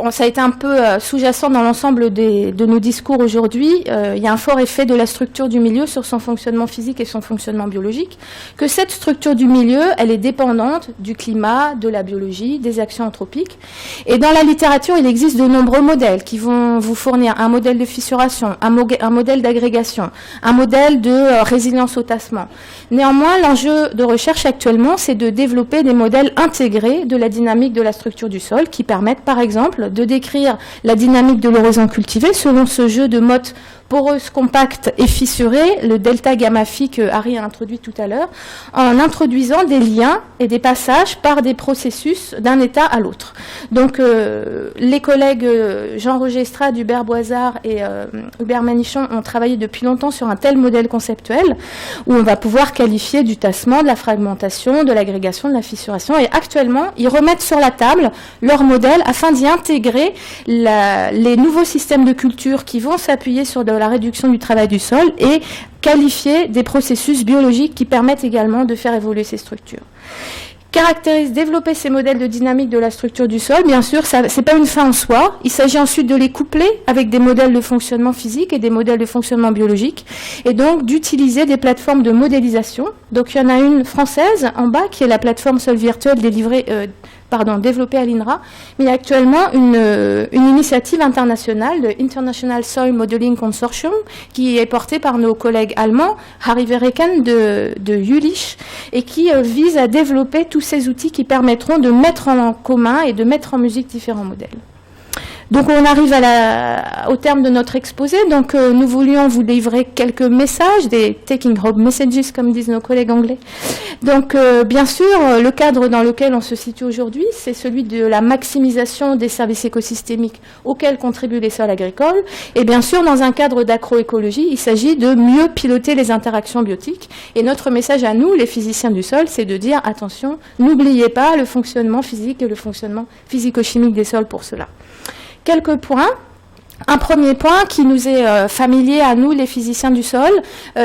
E: ça a été un peu sous-jacent dans l'ensemble de nos discours aujourd'hui. Il y a un fort effet de la structure du milieu sur son fonctionnement physique et son fonctionnement biologique, que cette structure du milieu, elle est dépendante du climat, de la biologie, des actions anthropiques. Et dans la littérature, il existe de nombreux modèles qui vont vous fournir un modèle de fissuration, un modèle d'agrégation, un modèle de résilience au tassement. Néanmoins, l'enjeu de recherche actuellement, c'est de développer des modèles intégrés de la dynamique de la structure du sol qui permettent, par exemple, de décrire la dynamique de l'horizon cultivé selon ce jeu de mottes poreuses, compactes et fissurées, le delta gamma phi que Harry a introduit tout à l'heure, en introduisant des liens et des passages par des processus d'un état à l'autre. Donc les collègues Jean-Roger Estrade, Hubert Boisard et Hubert Manichon ont travaillé depuis longtemps sur un tel modèle conceptuel où on va pouvoir qualifier du tassement, de la fragmentation, de l'agrégation, de la fissuration, et actuellement ils remettent sur la table leur modèle afin d'y intégrer les nouveaux systèmes de culture qui vont s'appuyer sur la réduction du travail du sol et qualifier des processus biologiques qui permettent également de faire évoluer ces structures. Développer ces modèles de dynamique de la structure du sol, bien sûr, ce n'est pas une fin en soi. Il s'agit ensuite de les coupler avec des modèles de fonctionnement physique et des modèles de fonctionnement biologique, et donc d'utiliser des plateformes de modélisation. Donc il y en a une française en bas qui est la plateforme Sol Virtuel développée à l'INRA, mais il y a actuellement une initiative internationale, le International Soil Modeling Consortium, qui est portée par nos collègues allemands, Harry Verreken de Jülich, et qui vise à développer tous ces outils qui permettront de mettre en commun et de mettre en musique différents modèles. Donc on arrive au terme de notre exposé. Donc nous voulions vous livrer quelques messages, des taking home messages comme disent nos collègues anglais. Donc bien sûr, le cadre dans lequel on se situe aujourd'hui, c'est celui de la maximisation des services écosystémiques auxquels contribuent les sols agricoles. Et bien sûr, dans un cadre d'agroécologie, il s'agit de mieux piloter les interactions biotiques. Et notre message à nous, les physiciens du sol, c'est de dire attention, n'oubliez pas le fonctionnement physique et le fonctionnement physico-chimique des sols pour cela. Quelques points. Un premier point qui nous est familier à nous, les physiciens du sol,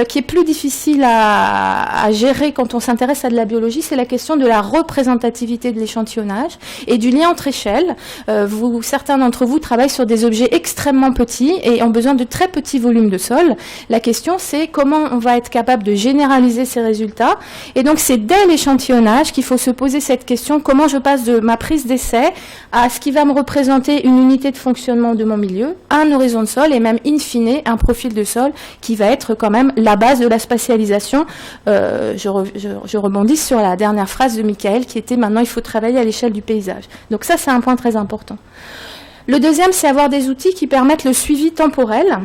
E: qui est plus difficile à gérer quand on s'intéresse à de la biologie, c'est la question de la représentativité de l'échantillonnage et du lien entre échelles. Certains d'entre vous travaillent sur des objets extrêmement petits et ont besoin de très petits volumes de sol. La question, c'est comment on va être capable de généraliser ces résultats. Et donc, c'est dès l'échantillonnage qu'il faut se poser cette question, comment je passe de ma prise d'essai à ce qui va me représenter une unité de fonctionnement de mon milieu, un horizon de sol et même in fine un profil de sol qui va être quand même la base de la spatialisation. Je rebondis sur la dernière phrase de Michael qui était maintenant il faut travailler à l'échelle du paysage. Donc ça c'est un point très important. Le deuxième c'est avoir des outils qui permettent le suivi temporel.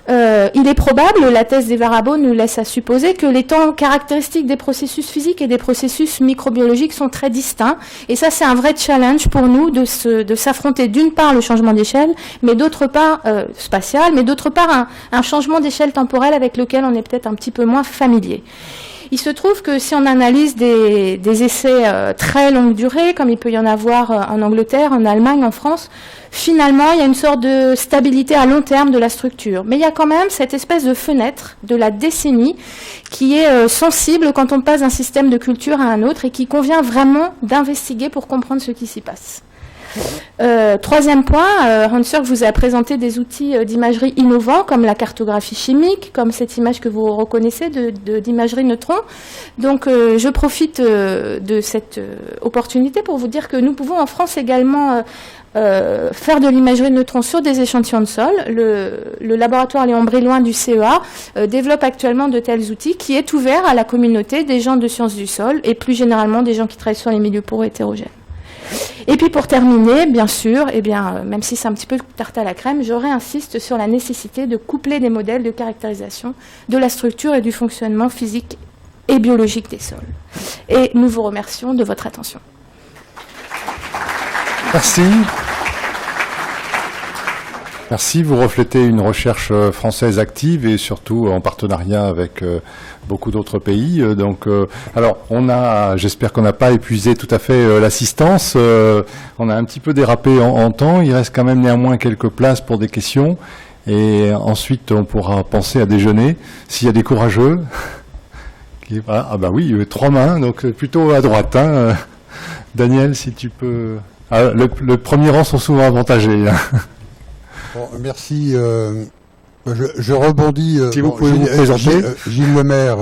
E: Il est probable, la thèse des Varabo nous laisse à supposer que les temps caractéristiques des processus physiques et des processus microbiologiques sont très distincts. Et ça, c'est un vrai challenge pour nous de s'affronter d'une part le changement d'échelle, mais d'autre part spatial, mais d'autre part un changement d'échelle temporelle avec lequel on est peut-être un petit peu moins familier. Il se trouve que si on analyse des essais très longue durée, comme il peut y en avoir en Angleterre, en Allemagne, en France, finalement, il y a une sorte de stabilité à long terme de la structure. Mais il y a quand même cette espèce de fenêtre de la décennie qui est sensible quand on passe d'un système de culture à un autre et qui convient vraiment d'investiguer pour comprendre ce qui s'y passe. Troisième point, Hans-Jörg vous a présenté des outils d'imagerie innovants comme la cartographie chimique, comme cette image que vous reconnaissez d'imagerie neutron. Donc je profite de cette opportunité pour vous dire que nous pouvons en France également faire de l'imagerie de neutrons sur des échantillons de sol. Le laboratoire Léon Brillouin du CEA développe actuellement de tels outils qui est ouvert à la communauté des gens de sciences du sol et plus généralement des gens qui travaillent sur les milieux poreux hétérogènes. Et puis pour terminer, bien sûr, même si c'est un petit peu tarte à la crème, je réinsiste sur la nécessité de coupler des modèles de caractérisation de la structure et du fonctionnement physique et biologique des sols. Et nous vous remercions de votre attention.
B: Merci. Merci, vous reflétez une recherche française active et surtout en partenariat avec beaucoup d'autres pays. Alors, j'espère qu'on n'a pas épuisé tout à fait l'assistance. On a un petit peu dérapé en temps. Il reste quand même néanmoins quelques places pour des questions. Et ensuite, on pourra penser à déjeuner s'il y a des courageux. Ah bah oui, 3 mains, donc plutôt à droite. Hein. Daniel, si tu peux... Ah, le premier rang sont souvent avantagés. Hein.
F: Bon, merci. Je rebondis.
B: Si vous pouvez vous présenter.
F: Gilles Lemaire,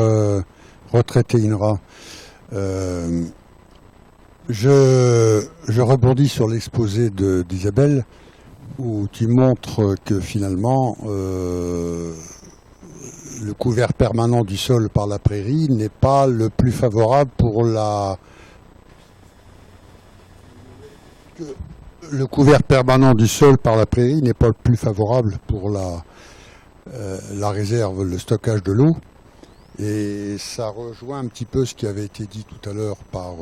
F: retraité INRA. Je rebondis sur l'exposé d'Isabelle, où tu montres que finalement, le couvert permanent du sol par la prairie n'est pas le plus favorable pour le couvert permanent du sol par la prairie n'est pas le plus favorable pour la réserve, le stockage de l'eau. Et ça rejoint un petit peu ce qui avait été dit tout à l'heure par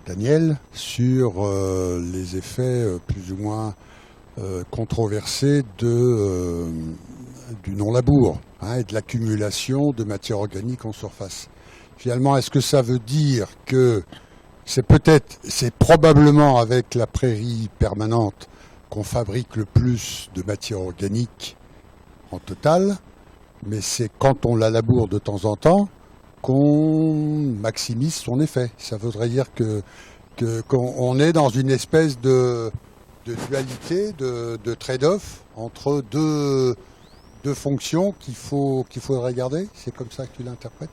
F: Daniel sur les effets plus ou moins controversés du non-labour et de l'accumulation de matière organique en surface. Finalement, est-ce que ça veut dire que c'est probablement avec la prairie permanente qu'on fabrique le plus de matière organique en total, mais c'est quand on la laboure de temps en temps qu'on maximise son effet. Ça voudrait dire qu'on est dans une espèce de dualité, de trade-off entre deux fonctions qu'il faudrait garder. C'est comme ça que tu l'interprètes ?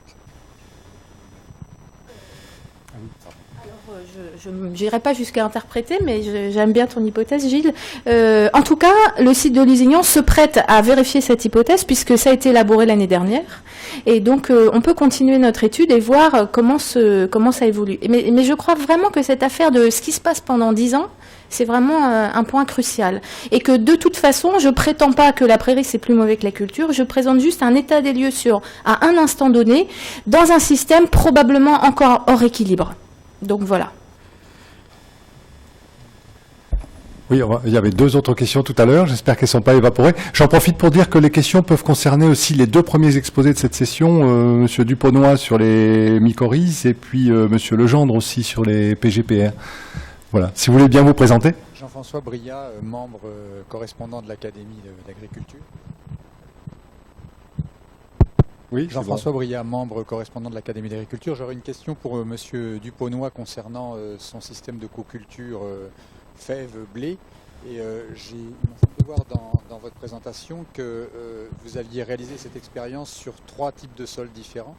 E: Je n'irai pas jusqu'à interpréter, mais j'aime bien ton hypothèse, Gilles. En tout cas, le site de Lusignan se prête à vérifier cette hypothèse, puisque ça a été élaboré l'année dernière. Et donc, on peut continuer notre étude et voir comment ça évolue. Mais je crois vraiment que cette affaire de ce qui se passe pendant 10 ans, c'est vraiment un point crucial. Et que de toute façon, je prétends pas que la prairie c'est plus mauvais que la culture, je présente juste un état des lieux à un instant donné, dans un système probablement encore hors équilibre. Donc voilà.
B: Oui, il y avait 2 autres questions tout à l'heure, j'espère qu'elles ne sont pas évaporées. J'en profite pour dire que les questions peuvent concerner aussi les 2 premiers exposés de cette session, Monsieur Duponnois sur les mycorhizes et puis Monsieur Legendre aussi sur les PGPR. Voilà, si vous voulez bien vous présenter.
G: Jean-François Briat, membre correspondant de l'Académie d'agriculture.
B: Oui,
G: Jean-François Briat, membre correspondant de l'Académie d'agriculture. J'aurais une question pour Monsieur Duponnois concernant son système de coculture fèves-blé. Et il m'a semblé voir dans votre présentation que vous aviez réalisé cette expérience sur 3 types de sols différents.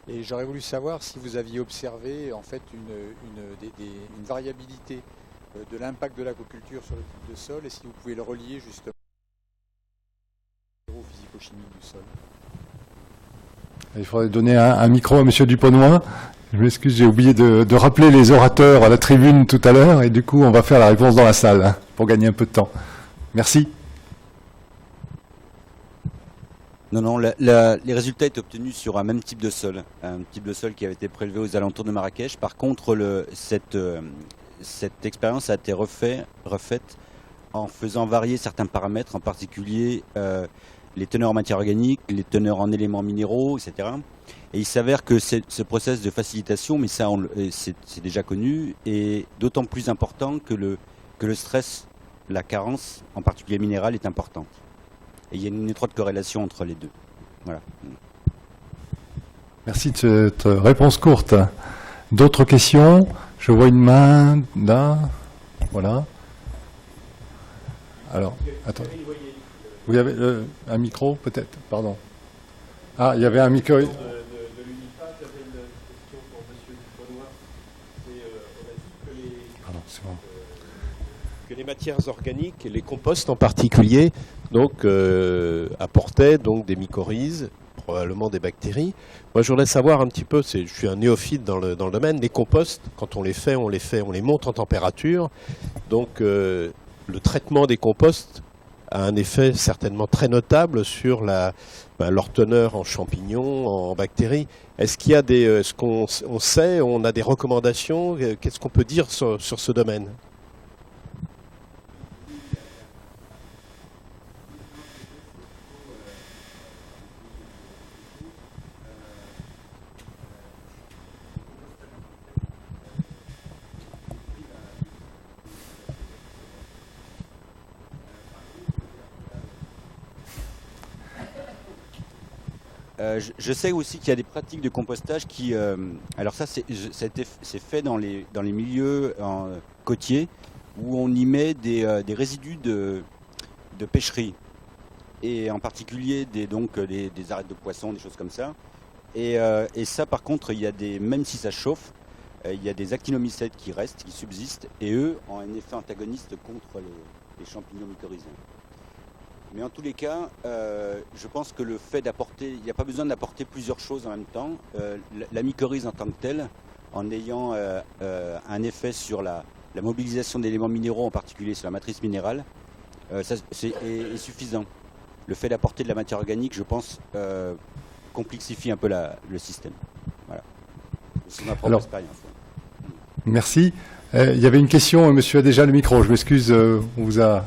G: Et j'aurais voulu savoir si vous aviez observé en fait une variabilité de l'impact de l'aquaculture sur le type de sol et si vous pouvez le relier justement au physico-chimique du sol.
B: Il faudrait donner un micro à Monsieur Duponnois. Je m'excuse, j'ai oublié de rappeler les orateurs à la tribune tout à l'heure et du coup on va faire la réponse dans la salle hein, pour gagner un peu de temps. Merci.
A: Non, les résultats étaient obtenus sur un même type de sol qui avait été prélevé aux alentours de Marrakech. Par contre, cette expérience a été refaite en faisant varier certains paramètres, en particulier les teneurs en matière organique, les teneurs en éléments minéraux, etc. Et il s'avère que ce process de facilitation, mais ça c'est déjà connu, est d'autant plus important que le stress, la carence, en particulier minérale, est importante. Et il y a une étroite corrélation entre les deux. Voilà.
B: Merci de cette réponse courte. D'autres questions? Je vois une main là. Voilà. Alors, attendez. Vous avez un micro peut-être? Pardon. Ah, il y avait un micro.
D: De l'UNIFA, j'avais une question pour M. Duponnois. On a dit que les matières organiques, les composts en particulier, donc apportaient donc des mycorhizes, probablement des bactéries. Moi, je voudrais savoir un petit peu, je suis un néophyte dans le domaine, les composts, quand on les monte en température. Donc, le traitement des composts a un effet certainement très notable sur leur teneur en champignons, en bactéries. Est-ce qu'il y a est-ce qu'on sait, on a des recommandations, qu'est-ce qu'on peut dire sur ce domaine ?
A: Je sais aussi qu'il y a des pratiques de compostage qui... alors ça, c'est fait dans les milieux côtiers où on y met des résidus de pêcherie. Et en particulier des arêtes de poissons, des choses comme ça. Et ça, par contre, même si ça chauffe, il y a des actinomycètes qui restent, qui subsistent, et eux ont un effet antagoniste contre les champignons mycorhizés. Mais en tous les cas, je pense que le fait d'apporter, il n'y a pas besoin d'apporter plusieurs choses en même temps. La mycorhize en tant que telle, en ayant un effet sur la mobilisation d'éléments minéraux, en particulier sur la matrice minérale, est suffisant. Le fait d'apporter de la matière organique, je pense, complexifie un peu le système. Voilà. C'est ma propre expérience.
B: Merci. Il y avait une question, monsieur a déjà le micro, je m'excuse, on vous a...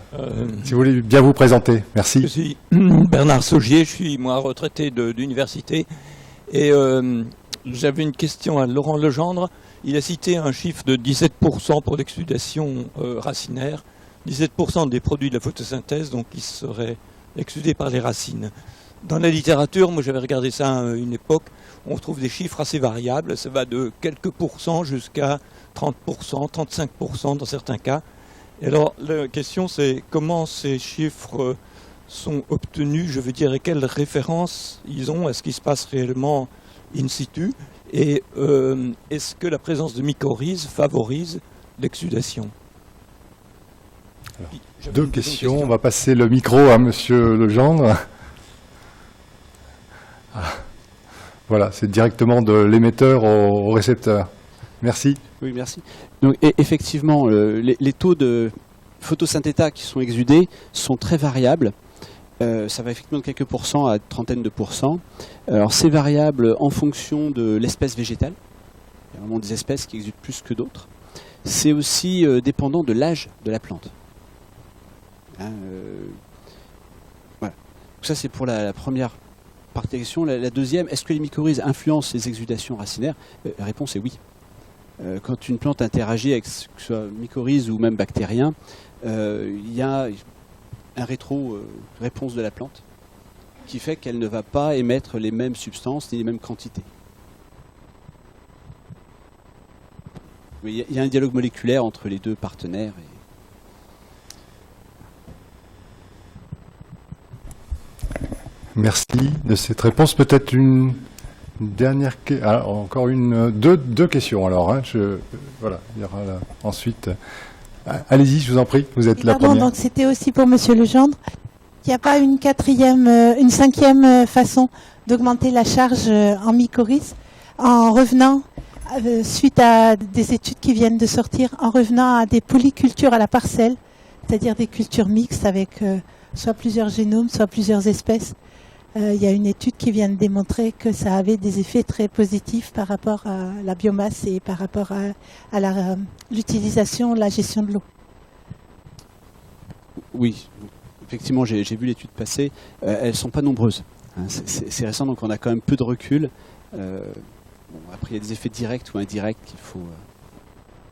B: si vous voulez bien vous présenter, merci.
H: Je suis Bernard Saugier, je suis moi retraité d'université et j'avais une question à Laurent Legendre. Il a cité un chiffre de 17% pour l'exsudation racinaire, 17% des produits de la photosynthèse, donc qui seraient exsudés par les racines. Dans la littérature, moi j'avais regardé ça à une époque, on trouve des chiffres assez variables, ça va de quelques pourcents jusqu'à 30%, 35% dans certains cas. Et alors la question c'est comment ces chiffres sont obtenus, je veux dire, et quelles références ils ont à ce qui se passe réellement in situ, et est-ce que la présence de mycorhizes favorise l'exsudation?
B: Deux questions, on va passer le micro à monsieur Legendre. Voilà, c'est directement de l'émetteur au récepteur. Merci.
C: Oui, merci. Donc, effectivement, les taux de photosynthéta qui sont exudés sont très variables. Ça va effectivement de quelques pourcents à trentaine de pourcents. Alors, c'est variable en fonction de l'espèce végétale. Il y a vraiment des espèces qui exudent plus que d'autres. C'est aussi dépendant de l'âge de la plante. Voilà. Donc ça, c'est pour la première partie de la question. La deuxième, est-ce que les mycorhizes influencent les exudations racinaires? La réponse est oui. quand une plante interagit avec, que ce soit mycorhize ou même bactérien, il y a un rétro-réponse de la plante qui fait qu'elle ne va pas émettre les mêmes substances ni les mêmes quantités. Mais il y a un dialogue moléculaire entre les deux partenaires.
B: Merci de cette réponse. Peut-être une dernière question. Encore deux questions alors. Hein. Voilà, il y aura ensuite. Allez-y, je vous en prie, vous êtes la première.
I: Donc c'était aussi pour Monsieur Legendre. Il n'y a pas une cinquième façon d'augmenter la charge en mycorhize en revenant, suite à des études qui viennent de sortir, en revenant à des polycultures à la parcelle, c'est-à-dire des cultures mixtes avec soit plusieurs génomes, soit plusieurs espèces. Il y a une étude qui vient de démontrer que ça avait des effets très positifs par rapport à la biomasse et par rapport à l'utilisation, la gestion de l'eau.
C: Oui, effectivement, j'ai vu l'étude passer. Elles ne sont pas nombreuses. Hein, c'est récent, donc on a quand même peu de recul. Après, il y a des effets directs ou indirects qu'il faut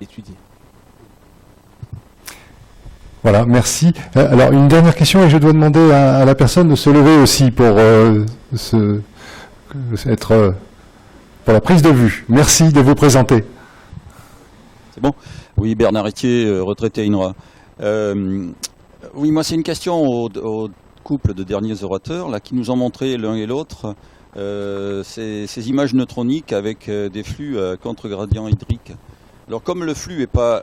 C: étudier.
B: Voilà, merci. Alors, une dernière question, et je dois demander à la personne de se lever aussi pour pour la prise de vue. Merci de vous présenter.
J: C'est bon ? Oui, Bernard Etier, retraité à INRA. Oui, moi, c'est une question au couple de derniers orateurs là, qui nous ont montré l'un et l'autre ces images neutroniques avec des flux à contre-gradient hydrique. Alors, comme le flux n'est pas,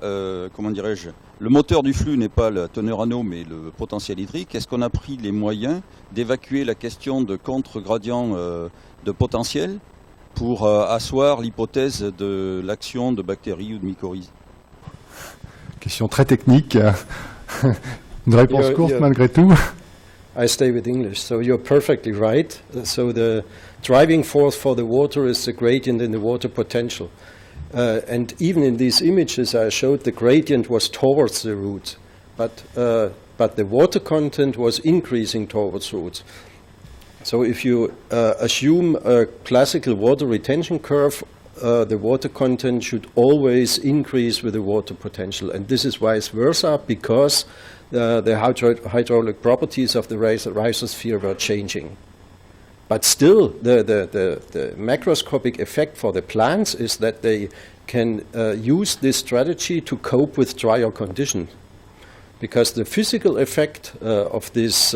J: comment dirais-je, le moteur du flux n'est pas la teneur en eau, mais le potentiel hydrique, est-ce qu'on a pris les moyens d'évacuer la question de contre-gradient de potentiel pour asseoir l'hypothèse de l'action de bactéries ou de mycorhizes?
B: Question très technique. Une réponse courte malgré tout.
D: I stay with English. So you're perfectly right. So the driving force for the water is the gradient in the water potential. And even in these images I showed, the gradient was towards the root, but the water content was increasing towards roots. So if you assume a classical water retention curve, the water content should always increase with the water potential, and this is vice versa because the hydraulic properties of the rhizosphere were changing. But still, the macroscopic effect for the plants is that they can use this strategy to cope with drier conditions. Because the physical effect of this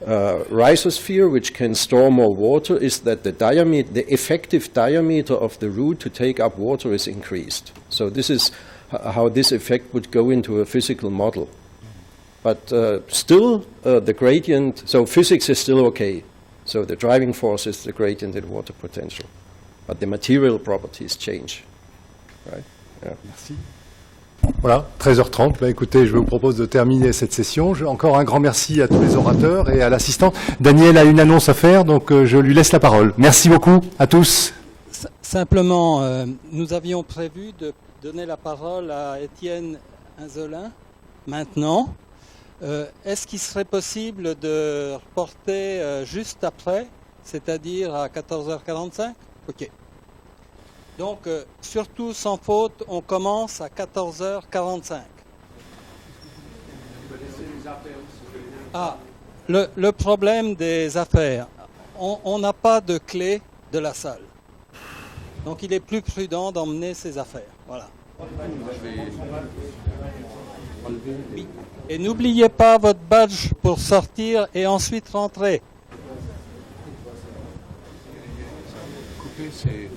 D: rhizosphere, which can store more water, is that the effective diameter of the root to take up water is increased. So this is how this effect would go into a physical model. But still, the gradient, so physics is still okay. So the driving force is the gradient in water potential. But the material properties change. Right? Yeah.
B: Merci. Voilà, 13h30. Bah, écoutez, je vous propose de terminer cette session. Encore un grand merci à tous les orateurs et à l'assistante. Daniel a une annonce à faire, donc je lui laisse la parole. Merci beaucoup à tous.
K: Simplement, nous avions prévu de donner la parole à Étienne Inzelin maintenant. Est-ce qu'il serait possible de reporter juste après, c'est-à-dire à 14h45 ? Ok. Donc, surtout sans faute, on commence à 14h45. Ah, le problème des affaires, on n'a pas de clé de la salle. Donc, il est plus prudent d'emmener ses affaires. Voilà. Oui. Et n'oubliez pas votre badge pour sortir et ensuite rentrer.
L: Couper, c'est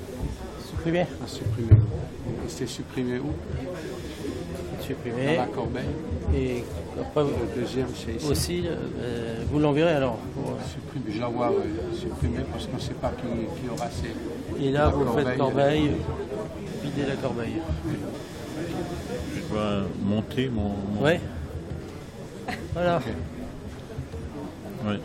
K: supprimer.
L: Supprimer. Et c'est supprimé où?
M: Supprimé.
L: Dans la corbeille.
M: Et après,
L: le deuxième, c'est ici.
M: Aussi, vous l'enverrez alors.
L: Supprimer. Je l'envoie supprimer parce qu'on ne sait pas qui aura ces.
M: Et là, vous faites corbeille, videz la corbeille.
N: Je dois monter mon...
M: Ouais. Voilà.
N: Okay. Ouais.